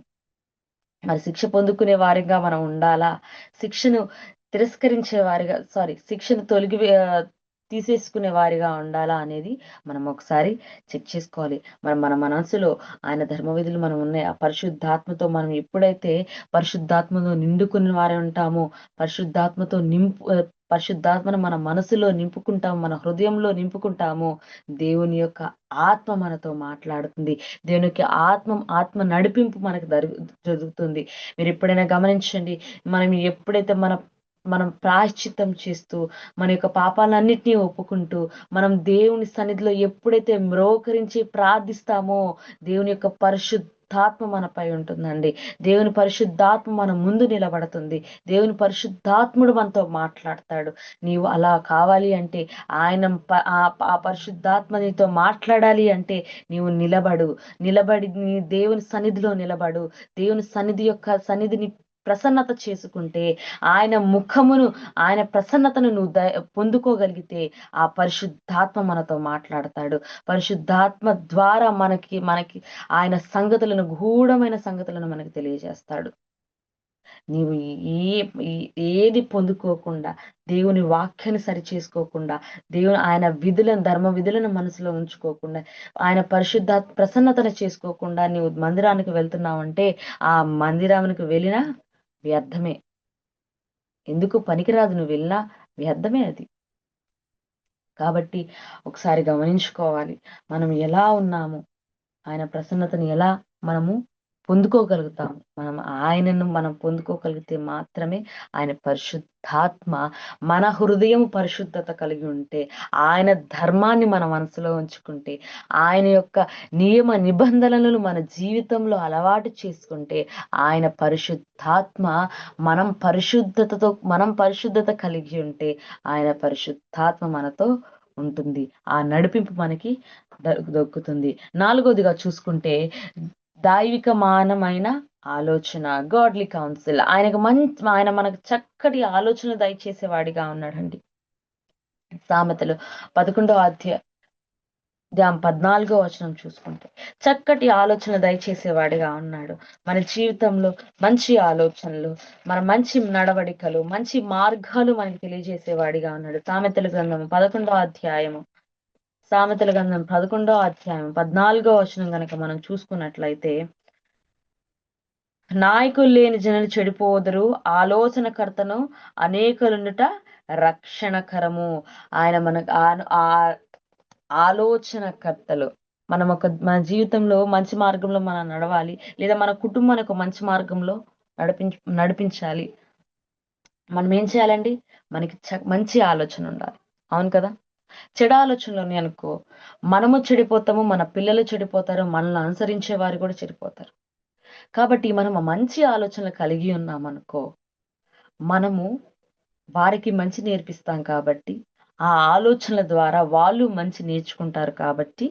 మరి శిక్ష పొందుకునే వారిగా మనం ఉండాలా? శిక్షను తీసేసుకునే వారిగా ఉండాలా అనేది మనం ఒకసారి చెక్ చేసుకోవాలి. మన మనసులో ఆయన ధర్మ విధులు మనం ఉన్నాయి. ఆ పరిశుద్ధాత్మతో మనం ఎప్పుడైతే పరిశుద్ధాత్మతో నిండుకున్న వారే ఉంటామో, పరిశుద్ధాత్మను మన మనసులో నింపుకుంటాము, మన హృదయంలో నింపుకుంటాము, దేవుని యొక్క ఆత్మ మనతో మాట్లాడుతుంది. దేవుని యొక్క ఆత్మ నడిపింపు మనకు జరుగుతుంది. మీరు ఎప్పుడైనా గమనించండి, మనం ఎప్పుడైతే మనం ప్రాయశ్చిత్తం చేస్తూ, మన యొక్క పాపాలన్నిటినీ ఒప్పుకుంటూ, మనం దేవుని సన్నిధిలో ఎప్పుడైతే మ్రోకరించి ప్రార్థిస్తామో, దేవుని యొక్క పరిశుద్ధాత్మ మనపై ఉంటుందండి. దేవుని పరిశుద్ధాత్మ మన ముందు నిలబడుతుంది. దేవుని పరిశుద్ధాత్ముడు మనతో మాట్లాడతాడు. నీవు అలా కావాలి అంటే, ఆయన ఆ పరిశుద్ధాత్మ నీతో మాట్లాడాలి అంటే నీవు నిలబడి నీ దేవుని సన్నిధిలో నిలబడు. దేవుని సన్నిధిని ప్రసన్నత చేసుకుంటే, ఆయన ప్రసన్నతను నువ్వు పొందుకోగలిగితే ఆ పరిశుద్ధాత్మ మనతో మాట్లాడతాడు. పరిశుద్ధాత్మ ద్వారా మనకి ఆయన గూఢమైన సంగతులను మనకి తెలియజేస్తాడు. నీవు ఏది పొందుకోకుండా, దేవుని వాక్యాన్ని సరి చేసుకోకుండా, ఆయన ధర్మ విధులను మనసులో ఉంచుకోకుండా, ఆయన ప్రసన్నతను చేసుకోకుండా నీవు మందిరానికి వెళ్తున్నావంటే ఆ మందిరానికి వెళ్ళినా వ్యర్థమే. ఎందుకు పనికిరాదు, నువ్వు వెళ్ళినా వ్యర్థమే అది. కాబట్టి ఒకసారి గమనించుకోవాలి, మనం ఎలా ఉన్నాము, ఆయన ప్రసన్నతని ఎలా మనము పొందుకోగలుగుతాము. మనం పొందుకోగలిగితే మాత్రమే ఆయన పరిశుద్ధాత్మ, మన హృదయం పరిశుద్ధత కలిగి ఉంటే, ఆయన ధర్మాన్ని మన మనసులో ఉంచుకుంటే, ఆయన యొక్క నియమ నిబంధనలను మన జీవితంలో అలవాటు చేసుకుంటే, ఆయన పరిశుద్ధాత్మ మనం పరిశుద్ధత కలిగి ఉంటే ఆయన పరిశుద్ధాత్మ మనతో ఉంటుంది. ఆ నడిపింపు మనకి దొక్కుతుంది. 4వదిగా చూసుకుంటే దైవికమానమైన ఆలోచన, గాడ్లీ కౌన్సిల్. ఆయన మనకు చక్కటి ఆలోచన దయచేసేవాడిగా ఉన్నాడండి. సామెతలు 11వ అధ్యాయం 14వ వచనం చూసుకుంటే చక్కటి ఆలోచన దయచేసేవాడిగా ఉన్నాడు. మన జీవితంలో మంచి ఆలోచనలు, మన మంచి నడవడికలు, మంచి మార్గాలు మనకి తెలియజేసేవాడిగా ఉన్నాడు. సామెతల గ్రంథం 11వ అధ్యాయము 14వ వచనం కనుక మనం చూసుకున్నట్లయితే, నాయకులు లేని జనులు చెడిపోదురు, ఆలోచనకర్తను అనేకులుండుట రక్షణకరము. ఆయన మనకు ఆలోచనకర్తలు. మన జీవితంలో మంచి మార్గంలో మనం నడవాలి, లేదా మన కుటుంబానికి మంచి మార్గంలో నడిపించాలి. మనం ఏం చేయాలండి? మనకి మంచి ఆలోచన ఉండాలి. అవును కదా? చెడు ఆలోచనలు అనుకో, మనము చెడిపోతాము, మన పిల్లలు చెడిపోతారు, మనల్ని అనుసరించే వారు కూడా చెడిపోతారు. కాబట్టి మనం మంచి ఆలోచనలు కలిగి ఉన్నామనుకో, మనము వారికి మంచి నేర్పిస్తాం కాబట్టి, ఆ ఆలోచనల ద్వారా వాళ్ళు మంచి నేర్చుకుంటారు కాబట్టి,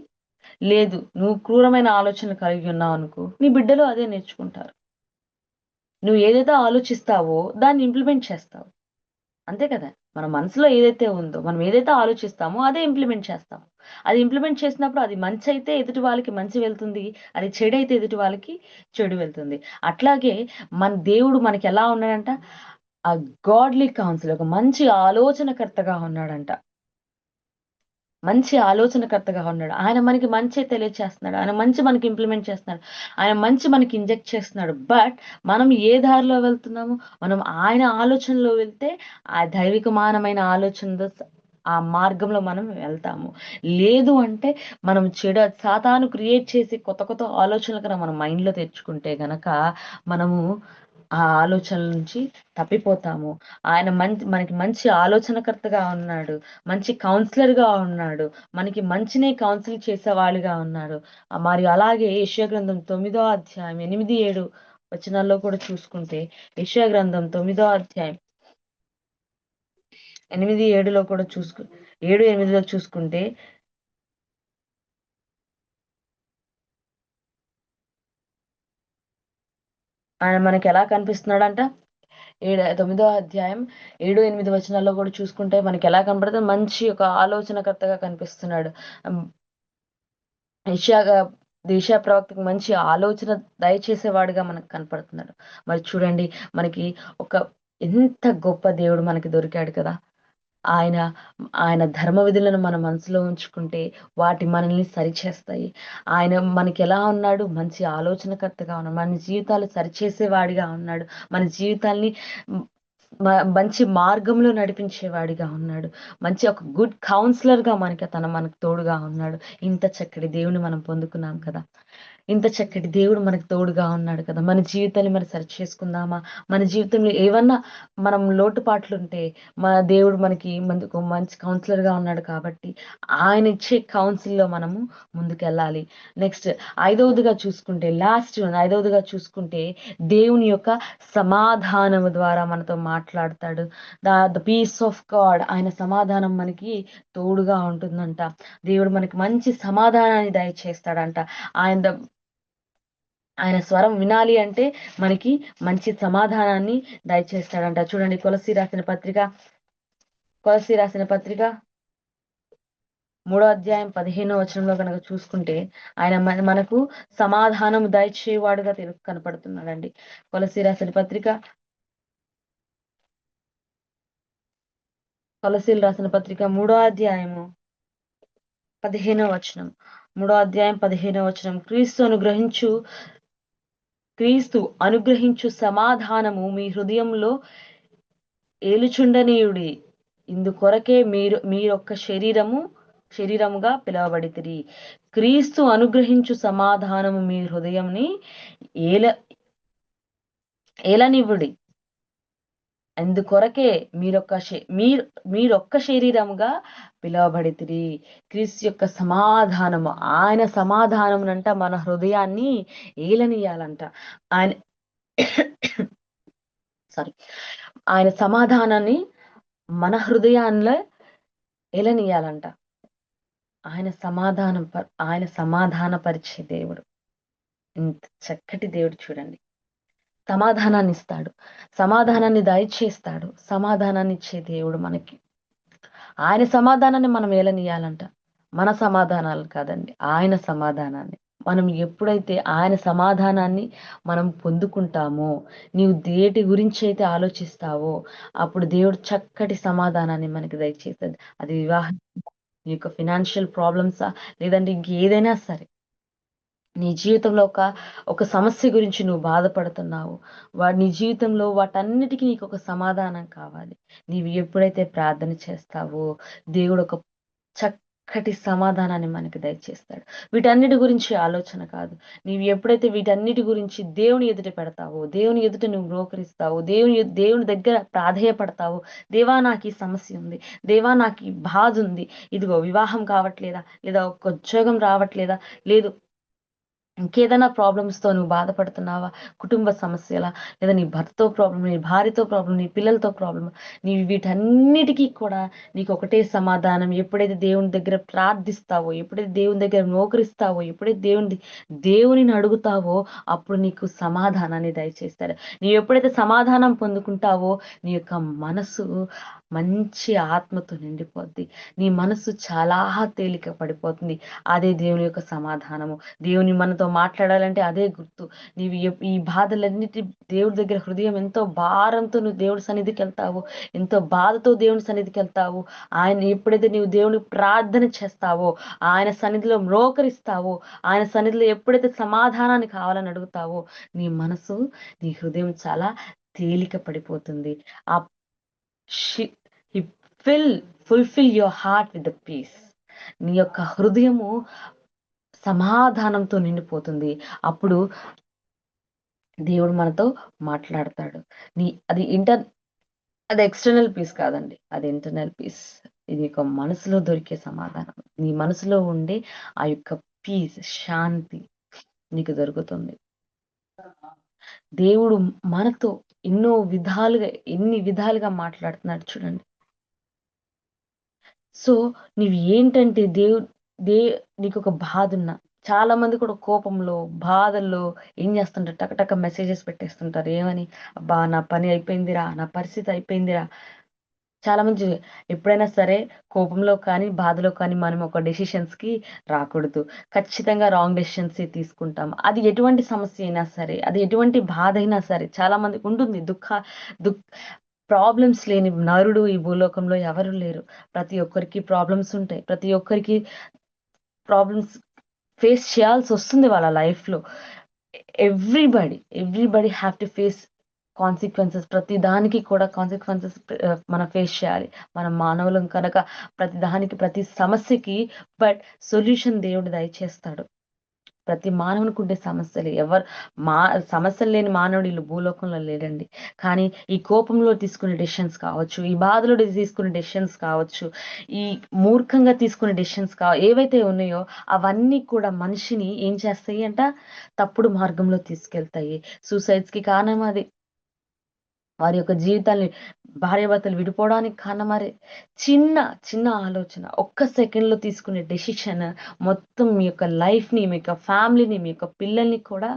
లేదు నువ్వు క్రూరమైన ఆలోచనలు కలిగి ఉన్నావు అనుకో, నీ బిడ్డలు అదే నేర్చుకుంటారు. నువ్వు ఏదైతే ఆలోచిస్తావో దాన్ని ఇంప్లిమెంట్ చేస్తావు. అంతే కదా? మన మనసులో ఏదైతే ఉందో, మనం ఏదైతే ఆలోచిస్తామో అదే ఇంప్లిమెంట్ చేస్తాము. అది ఇంప్లిమెంట్ చేసినప్పుడు అది మంచి అయితే ఎదుటి వాళ్ళకి మంచి వెళ్తుంది, అది చెడు అయితే ఎదుటి వాళ్ళకి చెడు వెళ్తుంది. అట్లాగే మన దేవుడు మనకి ఎలా ఉన్నాడంట? ఆ గాడ్లీ కౌన్సిల్, ఒక మంచి ఆలోచనకర్తగా ఉన్నాడంట. మంచి ఆలోచనకర్తగా ఉన్నాడు. ఆయన మనకి మంచి తెలియచేస్తున్నాడు. ఆయన మంచి మనకి ఇంప్లిమెంట్ చేస్తున్నాడు. ఆయన మంచి మనకి ఇంజెక్ట్ చేస్తున్నాడు. బట్ మనం ఏ దారిలో వెళ్తున్నాము? మనం ఆయన ఆలోచనలో వెళ్తే ఆ దైవికమానమైన ఆలోచనతో ఆ మార్గంలో మనం వెళ్తాము. లేదు అంటే మనం సాతాను క్రియేట్ చేసి కొత్త ఆలోచనలు కనుక మనం మైండ్లో తెచ్చుకుంటే గనక మనము ఆ ఆలోచనల నుంచి తప్పిపోతాము. ఆయన మనకి మంచి ఆలోచనకర్తగా ఉన్నాడు, మంచి కౌన్సిలర్గా ఉన్నాడు, మనకి మంచినే కౌన్సిల్ చేసేవాడిగా ఉన్నాడు. మరి అలాగే యెషయా గ్రంథం 9వ అధ్యాయం 8, 7 వచనాల్లో కూడా చూసుకుంటే, యెషయా గ్రంథం 9వ అధ్యాయం 8, 7లో కూడా 7, 8లో చూసుకుంటే, ఆయన మనకి ఎలా కనిపిస్తున్నాడంట? 9వ అధ్యాయం 7, 8 వచనాల్లో కూడా చూసుకుంటే మనకి ఎలా కనపడుతుంది? మంచి ఒక ఆలోచనకర్తగా కనిపిస్తున్నాడు. యెషయా ప్రవక్తకు మంచి ఆలోచన దయచేసేవాడుగా మనకు కనపడుతున్నాడు. మరి చూడండి, మనకి ఎంత గొప్ప దేవుడు మనకి దొరికాడు కదా! ఆయన ధర్మ విధులను మన మనసులో ఉంచుకుంటే వాటి మనల్ని సరిచేస్తాయి. ఆయన మనకి ఎలా ఉన్నాడు? మంచి ఆలోచనకర్తగా ఉన్నాడు. మన జీవితాలు సరిచేసేవాడిగా ఉన్నాడు. మన జీవితాల్ని మంచి మార్గంలో నడిపించేవాడిగా ఉన్నాడు. మంచి ఒక గుడ్ కౌన్సిలర్గా మనకు తోడుగా ఉన్నాడు. ఇంత చక్కటి దేవుని మనం పొందుకున్నాం కదా. ఇంత చక్కటి దేవుడు మనకు తోడుగా ఉన్నాడు కదా. మన జీవితాన్ని మరి సరి చేసుకుందామా? మన జీవితంలో ఏమన్నా మనం లోటుపాట్లు ఉంటే మన దేవుడు మనకి మంచి కౌన్సిలర్గా ఉన్నాడు కాబట్టి ఆయన ఇచ్చే కౌన్సిల్లో మనము ముందుకెళ్ళాలి. నెక్స్ట్ ఐదవదిగా చూసుకుంటే దేవుని యొక్క సమాధానము ద్వారా మనతో మాట్లాడతాడు. ద పీస్ ఆఫ్ గాడ్, ఆయన సమాధానం మనకి తోడుగా ఉంటుందంట. దేవుడు మనకి మంచి సమాధానాన్ని దయచేస్తాడంట. ఆయన స్వరం వినాలి అంటే మనకి మంచి సమాధానాన్ని దయచేస్తాడంట. చూడండి, కొలస్సీ రాసిన పత్రిక 3వ అధ్యాయం 15వ వచనంలో కనుక చూసుకుంటే ఆయన మనకు సమాధానం దయచేవాడుగా కనపడుతున్నాడండి. కొలస్సీ రాసిన పత్రిక 3వ అధ్యాయము 15వ వచనం. 3వ అధ్యాయం 15వ వచనం. క్రీస్తు అనుగ్రహించు సమాధానము మీ హృదయంలో ఏలుచుండనీయుడి. ఇందుకొరకే మీరొక్క శరీరముగా పిలువబడితిరి. క్రీస్తు అనుగ్రహించు సమాధానము మీ హృదయంని ఏలనివ్వుడి. అందుకొరకే మీరొక్క శరీరముగా పిలువబడితిరి. క్రీస్తు యొక్క సమాధానము, ఆయన సమాధానమునంట మన హృదయాన్ని ఏలనీయాలంట. ఆయన సమాధానాన్ని మన హృదయాల్లో ఏలనీయాలంట. ఆయన సమాధానపరిచే దేవుడు. ఇంత చక్కటి దేవుడు చూడండి. సమాధానాన్ని ఇస్తాడు, సమాధానాన్ని దయచేస్తాడు. సమాధానాన్ని ఇచ్చే దేవుడు మనకి. ఆయన సమాధానాన్ని మనం ఏలనీయాలంట. మన సమాధానాలు కాదండి, ఆయన సమాధానాన్ని. మనం ఎప్పుడైతే ఆయన సమాధానాన్ని మనం పొందుకుంటామో, నీవు దేటి గురించి అయితే ఆలోచిస్తావో అప్పుడు దేవుడు చక్కటి సమాధానాన్ని మనకి దయచేస్తాడు. అది వివాహం, నీ యొక్క ఫినాన్షియల్ ప్రాబ్లమ్సా, లేదంటే ఇంకేదైనా సరే, నీ జీవితంలో ఒక సమస్య గురించి నువ్వు బాధపడుతున్నావు, నీ జీవితంలో వాటన్నిటికీ నీకు ఒక సమాధానం కావాలి. నీవు ఎప్పుడైతే ప్రార్థన చేస్తావో దేవుడు ఒక చక్కటి సమాధానాన్ని మనకి దయచేస్తాడు. వీటన్నిటి గురించి ఆలోచన కాదు, నీవు ఎప్పుడైతే వీటన్నిటి గురించి దేవుని ఎదుట పెడతావో, దేవుని ఎదుట నువ్వు బ్రోకరిస్తావో, దేవుని దగ్గర ప్రాధేయపడతావో, దేవా నాకు ఈ సమస్య ఉంది, దేవా నాకు ఈ బాధ ఉంది, ఇదిగో వివాహం కావట్లేదా, లేదా ఒక ఉద్యోగం రావట్లేదా, లేదు ఇంకేదైనా ప్రాబ్లమ్స్తో నువ్వు బాధపడుతున్నావా, కుటుంబ సమస్యల, లేదా నీ భర్తతో ప్రాబ్లం, నీ భార్యతో ప్రాబ్లం, నీ పిల్లలతో ప్రాబ్లం, నీవు వీటన్నిటికీ కూడా నీకు ఒకటే సమాధానం. ఎప్పుడైతే దేవుని దగ్గర ప్రార్థిస్తావో, ఎప్పుడైతే దేవుని దగ్గర మోకరిస్తావో, ఎప్పుడైతే దేవునిని అడుగుతావో అప్పుడు నీకు సమాధానాన్ని దయచేస్తాడు. నీవు ఎప్పుడైతే సమాధానం పొందుకుంటావో నీ యొక్క మనసు మంచి ఆత్మతో నిండిపోద్ది. నీ మనసు చాలా తేలిక పడిపోతుంది. అదే దేవుని యొక్క సమాధానము. దేవుని మనతో మాట్లాడాలంటే అదే గుర్తు. నీవు ఈ బాధలన్నిటి దేవుడి దగ్గర హృదయం ఎంతో భారంతో నువ్వు దేవుడి సన్నిధికి వెళ్తావు, ఎంతో బాధతో దేవుని సన్నిధికి వెళ్తావు. ఆయన ఎప్పుడైతే నీవు దేవుని ప్రార్థన చేస్తావో, ఆయన సన్నిధిలో మ్రోకరిస్తావో, ఆయన సన్నిధిలో ఎప్పుడైతే సమాధానాన్ని కావాలని అడుగుతావో నీ మనసు, నీ హృదయం చాలా తేలిక పడిపోతుంది. ఆ fulfil your heart with the peace. నీ యొక్క హృదయము సమాధానంతో నిండిపోతుంది. అప్పుడు దేవుడు మనతో మాట్లాడతాడు. అది ఎక్స్టర్నల్ పీస్ కాదండి, అది ఇంటర్నల్ పీస్. ఇది ఒక మనసులో దొరికే సమాధానం. నీ మనసులో ఉండే ఆ యొక్క పీస్, శాంతి నీకు దొరుకుతుంది. దేవుడు మనతో ఎన్ని విధాలుగా మాట్లాడుతున్నాడు చూడండి. సో నీవు ఏంటంటే నీకు ఒక బాధ ఉన్నా, చాలా మంది కూడా కోపంలో, బాధల్లో ఏం చేస్తుంటారు, టకటక మెసేజెస్ పెట్టేస్తుంటారు. ఏమని, అబ్బా నా పని అయిపోయిందిరా, నా పరిస్థితి అయిపోయిందిరా. చాలా మంది ఎప్పుడైనా సరే కోపంలో కానీ బాధలో కానీ మనం ఒక డెసిషన్స్కి రాకూడదు. ఖచ్చితంగా రాంగ్ డెసిషన్స్ తీసుకుంటాం. అది ఎటువంటి సమస్య అయినా సరే, అది ఎటువంటి బాధ అయినా సరే. చాలా మందికి ఉంటుంది ప్రాబ్లమ్స్ లేని నరుడు ఈ భూలోకంలో ఎవరు లేరు. ప్రతి ఒక్కరికి ప్రాబ్లమ్స్ ఉంటాయి. ప్రతి ఒక్కరికి ప్రాబ్లమ్స్ ఫేస్ చేయాల్సి వస్తుంది వాళ్ళ లైఫ్లో. Everybody have to face consequences, ప్రతి దానికి కూడా కాన్సిక్వెన్సెస్ మనం ఫేస్ చేయాలి. మనం మానవులం కనుక ప్రతి దానికి, ప్రతి సమస్యకి బట్ సొల్యూషన్ దేవుడు దయచేస్తాడు. ప్రతి మానవునికి ఉండే సమస్యలు, మా సమస్యలు లేని మానవుడు ఈ భూలోకంలో లేడండి. కానీ ఈ కోపంలో తీసుకునే డెసిషన్స్ కావచ్చు, ఈ బాధలో తీసుకునే డెసిషన్స్ కావచ్చు, ఈ మూర్ఖంగా తీసుకునే డెసిషన్స్ ఏవైతే ఉన్నాయో అవన్నీ కూడా మనిషిని ఏం చేస్తాయి అంట, తప్పుడు మార్గంలో తీసుకెళ్తాయి. సూసైడ్స్కి కారణం అది. వారి యొక్క జీవితాన్ని, భార్యాభర్తలు విడిపోవడానికి కారణం మరి చిన్న చిన్న ఆలోచన, ఒక్క సెకండ్లో తీసుకునే డెసిషన్ మొత్తం మీ యొక్క లైఫ్ని, మీ యొక్క ఫ్యామిలీని, మీ యొక్క పిల్లల్ని కూడా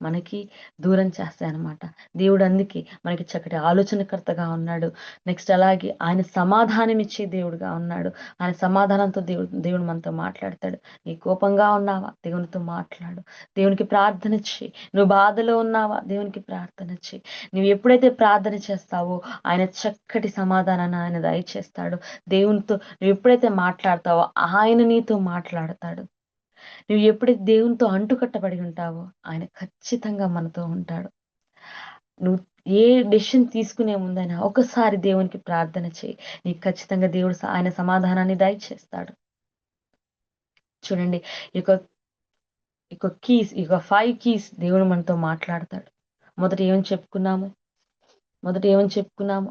మనకి దూరం చేస్తాయి అనమాట. దేవుడు అందుకే మనకి చక్కటి ఆలోచనకర్తగా ఉన్నాడు. నెక్స్ట్ అలాగే ఆయన సమాధానం ఇచ్చే దేవుడుగా ఉన్నాడు. ఆయన సమాధానంతో దేవుడు మనతో మాట్లాడతాడు. నీ కోపంగా ఉన్నావా, దేవునితో మాట్లాడు. దేవునికి ప్రార్థన చేయి. నువ్వు బాధలో ఉన్నావా, దేవునికి ప్రార్థన చేయి. నువ్వు ఎప్పుడైతే ప్రార్థన చేస్తావో ఆయన చక్కటి సమాధానాన్ని ఆయన దయచేస్తాడు. దేవునితో నువ్వు ఎప్పుడైతే మాట్లాడతావో ఆయన నీతో మాట్లాడతాడు. నువ్వు ఎప్పుడైతే దేవునితో అంటుకట్టబడి ఉంటావో ఆయన ఖచ్చితంగా మనతో ఉంటాడు. నువ్వు ఏ డెసిషన్ తీసుకునే ముందైనా ఒకసారి దేవునికి ప్రార్థన చేయి. నీకు ఖచ్చితంగా దేవుడు ఆయన సమాధానాన్ని దయచేస్తాడు. చూడండి, ఈ యొక్క కీస్, ఈ యొక్క 5 కీస్ దేవుడు మనతో మాట్లాడతాడు. మొదట ఏమని చెప్పుకున్నాము,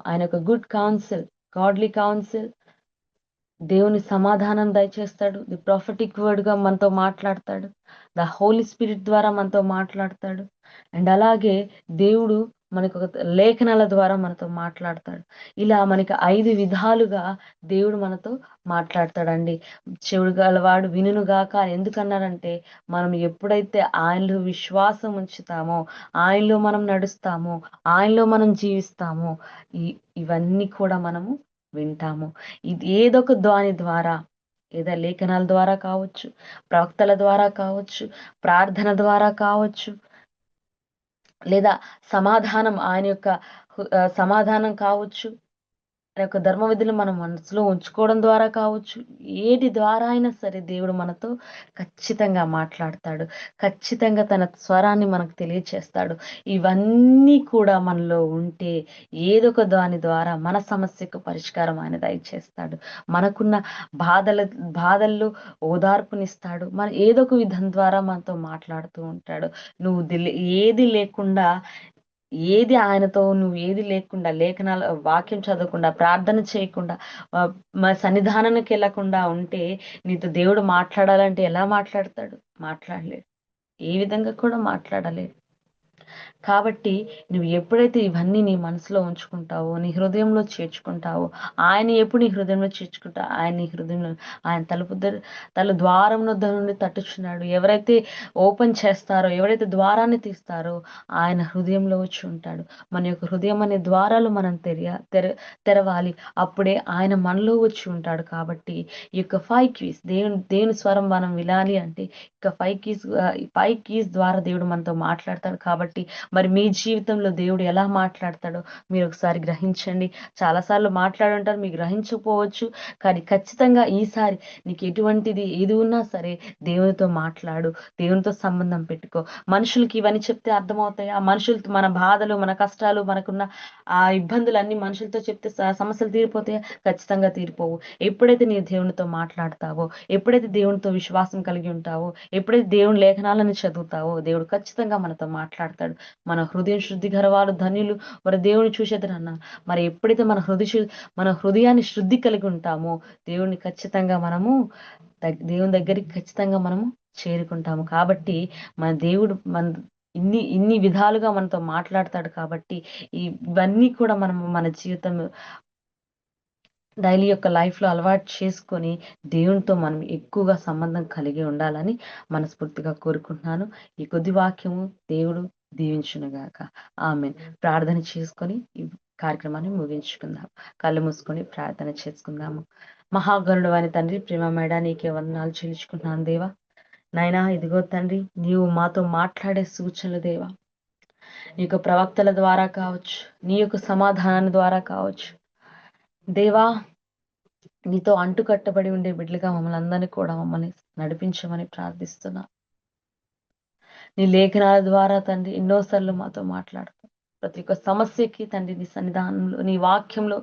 ఆయన యొక్క గుడ్ కౌన్సిల్, గాడ్లీ కౌన్సిల్, దేవుని సమాధానం దయచేస్తాడు. ది ప్రాఫిటిక్ వర్డ్ గా మనతో మాట్లాడతాడు. ద హోలీ స్పిరిట్ ద్వారా మనతో మాట్లాడతాడు. అండ్ అలాగే దేవుడు మనకు లేఖనాల ద్వారా మనతో మాట్లాడతాడు. ఇలా మనకి 5 విధాలుగా దేవుడు మనతో మాట్లాడతాడండి. చెవుడు గలవాడు వినుగాక ఎందుకన్నాడంటే, మనం ఎప్పుడైతే ఆయనలో విశ్వాసం ఉంచుతామో, ఆయనలో మనం నడుస్తామో, ఆయనలో మనం జీవిస్తామో ఇవన్నీ కూడా మనము వింటాము. ఇది ఏదొక దాని ద్వారా, ఏదో లేఖనాల ద్వారా కావచ్చు, ప్రవక్తల ద్వారా కావచ్చు, ప్రార్థన ద్వారా కావచ్చు, లేదా ఆయన యొక్క సమాధానం కావచ్చు, యొక్క ధర్మ విధులు మనం మనసులో ఉంచుకోవడం ద్వారా కావచ్చు, ఏది ద్వారా అయినా సరే దేవుడు మనతో ఖచ్చితంగా మాట్లాడతాడు. ఖచ్చితంగా తన స్వరాన్ని మనకు తెలియచేస్తాడు. ఇవన్నీ కూడా మనలో ఉంటే ఏదో ఒక దాని ద్వారా మన సమస్యకు పరిష్కారం ఆయన దయచేస్తాడు. మనకున్న బాధల్లో ఓదార్పునిస్తాడు. మన ఏదో ఒక విధం ద్వారా మనతో మాట్లాడుతూ ఉంటాడు. నువ్వు ఏది లేకుండా, నువ్వు ఏది లేకుండా, లేఖనాల వాక్యం చదవకుండా, ప్రార్థన చేయకుండా, మా సన్నిధానానికి వెళ్ళకుండా ఉంటే నీతో దేవుడు మాట్లాడాలంటే ఎలా మాట్లాడతాడు? మాట్లాడలేడు. ఏ విధంగా కూడా మాట్లాడలేడు. కాబట్టి నువ్వు ఎప్పుడైతే ఇవన్నీ నీ మనసులో ఉంచుకుంటావో, నీ హృదయంలో చేర్చుకుంటావో, ఆయన ఎప్పుడు నీ హృదయంలో చేర్చుకుంటావు, ఆయన నీ హృదయంలో, ఆయన తల ద్వారం వద్ద నుండి తట్టుచున్నాడు. ఎవరైతే ఓపెన్ చేస్తారో, ఎవరైతే ద్వారాన్ని తీస్తారో ఆయన హృదయంలో వచ్చి ఉంటాడు. మన యొక్క హృదయం అనే ద్వారాలు మనం తెరవాలి. అప్పుడే ఆయన మనలో వచ్చి ఉంటాడు. కాబట్టి ఈ యొక్క 5 కీస్, దేవుని స్వరం మనం వినాలి అంటే ఇక 5 కీస్ ద్వారా దేవుడు మనతో మాట్లాడతాడు. కాబట్టి మరి మీ జీవితంలో దేవుడు ఎలా మాట్లాడతాడో మీరు ఒకసారి గ్రహించండి. చాలాసార్లు మాట్లాడుంటారు, మీకు గ్రహించకపోవచ్చు. కానీ ఖచ్చితంగా ఈసారి నీకు ఎటువంటిది ఏది ఉన్నా సరే దేవునితో మాట్లాడు, దేవునితో సంబంధం పెట్టుకో. మనుషులకి ఇవన్నీ చెప్తే అర్థమవుతాయి. ఆ మనుషులతో మన బాధలు, మన కష్టాలు, మనకున్న ఆ ఇబ్బందులు అన్ని మనుషులతో చెప్తే సమస్యలు తీరిపోతాయా? ఖచ్చితంగా తీరిపోవు. ఎప్పుడైతే నీ దేవునితో మాట్లాడతావో, ఎప్పుడైతే దేవునితో విశ్వాసం కలిగి ఉంటావో, ఎప్పుడైతే దేవుని లేఖనాలను చదువుతావో దేవుడు ఖచ్చితంగా మనతో మాట్లాడతాడు. మన హృదయం శుద్ధి గలవారు ధన్యులు, మరి దేవుని చూసేదనన్నారు. మరి ఎప్పుడైతే మన హృదయాన్ని శుద్ధి కలిగి ఉంటామో దేవుని ఖచ్చితంగా మనము దేవుని దగ్గరికి ఖచ్చితంగా మనము చేరుకుంటాము. కాబట్టి మన దేవుడు ఇన్ని విధాలుగా మనతో మాట్లాడతాడు. కాబట్టి ఇవన్నీ కూడా మనము మన జీవితం డైలీ యొక్క లైఫ్లో అలవాటు చేసుకొని దేవునితో మనం ఎక్కువగా సంబంధం కలిగి ఉండాలని మనస్ఫూర్తిగా కోరుకుంటున్నాను. ఈ కొద్ది వాక్యము దేవుడు దీవించునుగాక. ఆమేన్. ప్రార్థన చేసుకొని ఈ కార్యక్రమాన్ని ముగించుకుందాం. కళ్ళు మూసుకొని ప్రార్థన చేసుకుందాము. మహాగరుడు అని తండ్రి, ప్రేమమేడ నీకే వందనాలు చెల్లించుకుంటున్నాను దేవా. నాయనా, ఇదిగో తండ్రి, నీవు మాతో మాట్లాడే సూచనలు దేవా, నీ యొక్క ప్రవక్తల ద్వారా కావచ్చు, నీ యొక్క సమాధానం ద్వారా కావచ్చు దేవా, నీతో అంటుకట్టబడి ఉండే బిడ్డలుగా మమ్మల్ని అందరినీ కూడా మమ్మల్ని నడిపించమని ప్రార్థిస్తున్నా. నీ లేఖనాల ద్వారా తండ్రి ఎన్నోసార్లు మాతో మాట్లాడుతాం. ప్రతి ఒక్క సమస్యకి తండ్రి నీ సన్నిధానంలో నీ వాక్యంలో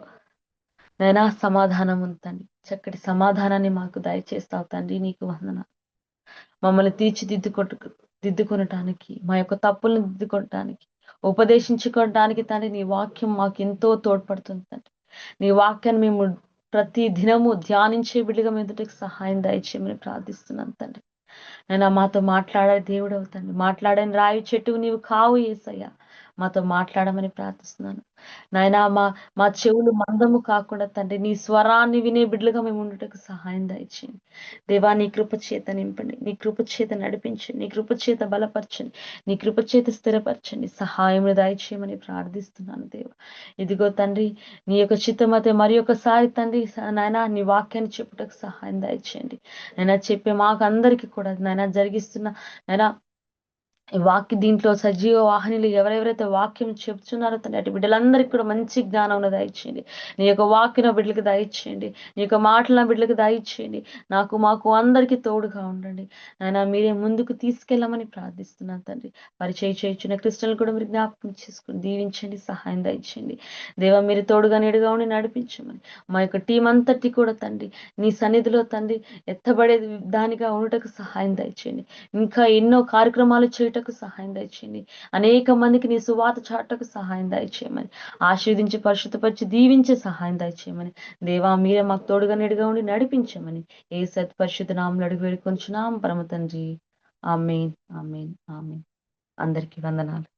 నైనా సమాధానం ఉంది తండ్రి. చక్కటి సమాధానాన్ని మాకు దయచేస్తావు తండ్రి. నీకు వందనాలు. మమ్మల్ని దిద్దుకొనటానికి, మా యొక్క తప్పులను దిద్దుకోవటానికి, ఉపదేశించుకోవటానికి తండ్రి నీ వాక్యం మాకు ఎంతో తోడ్పడుతుంది తండ్రి. నీ వాక్యాన్ని మేము ప్రతి దినము ధ్యానించే బిడ్డగా ఎదుటకు సహాయం దయచేయమని ప్రార్థిస్తున్నాను తండ్రి. నేను మాతో మాట్లాడే దేవుడు అవుతాను. మాట్లాడని రాయి చెట్టుకు నీవు కావు యేసయ్యా. మాతో మాట్లాడమని ప్రార్థిస్తున్నాను నాయనా. మా చెవులు మందము కాకుండా తండ్రి నీ స్వరాన్ని వినే బిడ్డలుగా మేము ఉండటకు సహాయం దయచేయండి దేవా. నీ కృప చేత నింపండి, నీ కృప చేత నడిపించండి, నీ కృప చేత బలపరచండి, నీ కృప చేత స్థిరపరచండి. సహాయం దయచేయమని ప్రార్థిస్తున్నాను దేవా. ఇదిగో తండ్రి నీ యొక్క చిత్తమతే మరి ఒకసారి తండ్రి నాయనా నీ వాక్యాన్ని చెప్పుటకు సహాయం దయచేయండి. నైనా చెప్పే మాకు అందరికీ కూడా నైనా జరిగిస్తున్న నైనా దీంట్లో సజీవ వాహినిలు ఎవరెవరైతే వాక్యం చెప్తున్నారో తండ్రి అటు బిడ్డలందరికీ కూడా మంచి జ్ఞానం దయచేయండి. నీ యొక్క వాక్యం బిడ్డలకు దయచేయండి, నీ యొక్క మాటల బిడ్డలకు దయచేయండి. మాకు అందరికీ తోడుగా ఉండండి నాయనా. మీరే ముందుకు తీసుకెళ్ళమని ప్రార్థిస్తున్నాను తండ్రి. పరిచయం చేయించిన క్రిస్టియన్లు కూడా మీరు జ్ఞాపకం చేసుకుని దీవించండి, సహాయం దయచేయండి దేవా. మీరు తోడుగా నీడుగా ఉండి నడిపించమని మా యొక్క టీం అంతటి కూడా తండ్రి నీ సన్నిధిలో తండ్రి ఎత్తబడే దానిగా ఉండటకు సహాయం దయచేయండి. ఇంకా ఎన్నో కార్యక్రమాలు చేయటకు సహాయం దయచేయండి. అనేక మందికి నీ సువార్త చాటకు సహాయం దయచేయమని ఆశీర్వదించి పరిశుద్ధపరిచి దీవించే సహాయం దయచేయమని దేవా. మీరే మాకు తోడుగా నీడుగా ఉండి నడిపించమని యేసు పరిశుద్ధ నామములో అడిగి వేడుకొంచున్నాం పరమ తండ్రి. ఆమేన్, ఆమేన్, ఆమేన్. అందరికీ వందనాలు.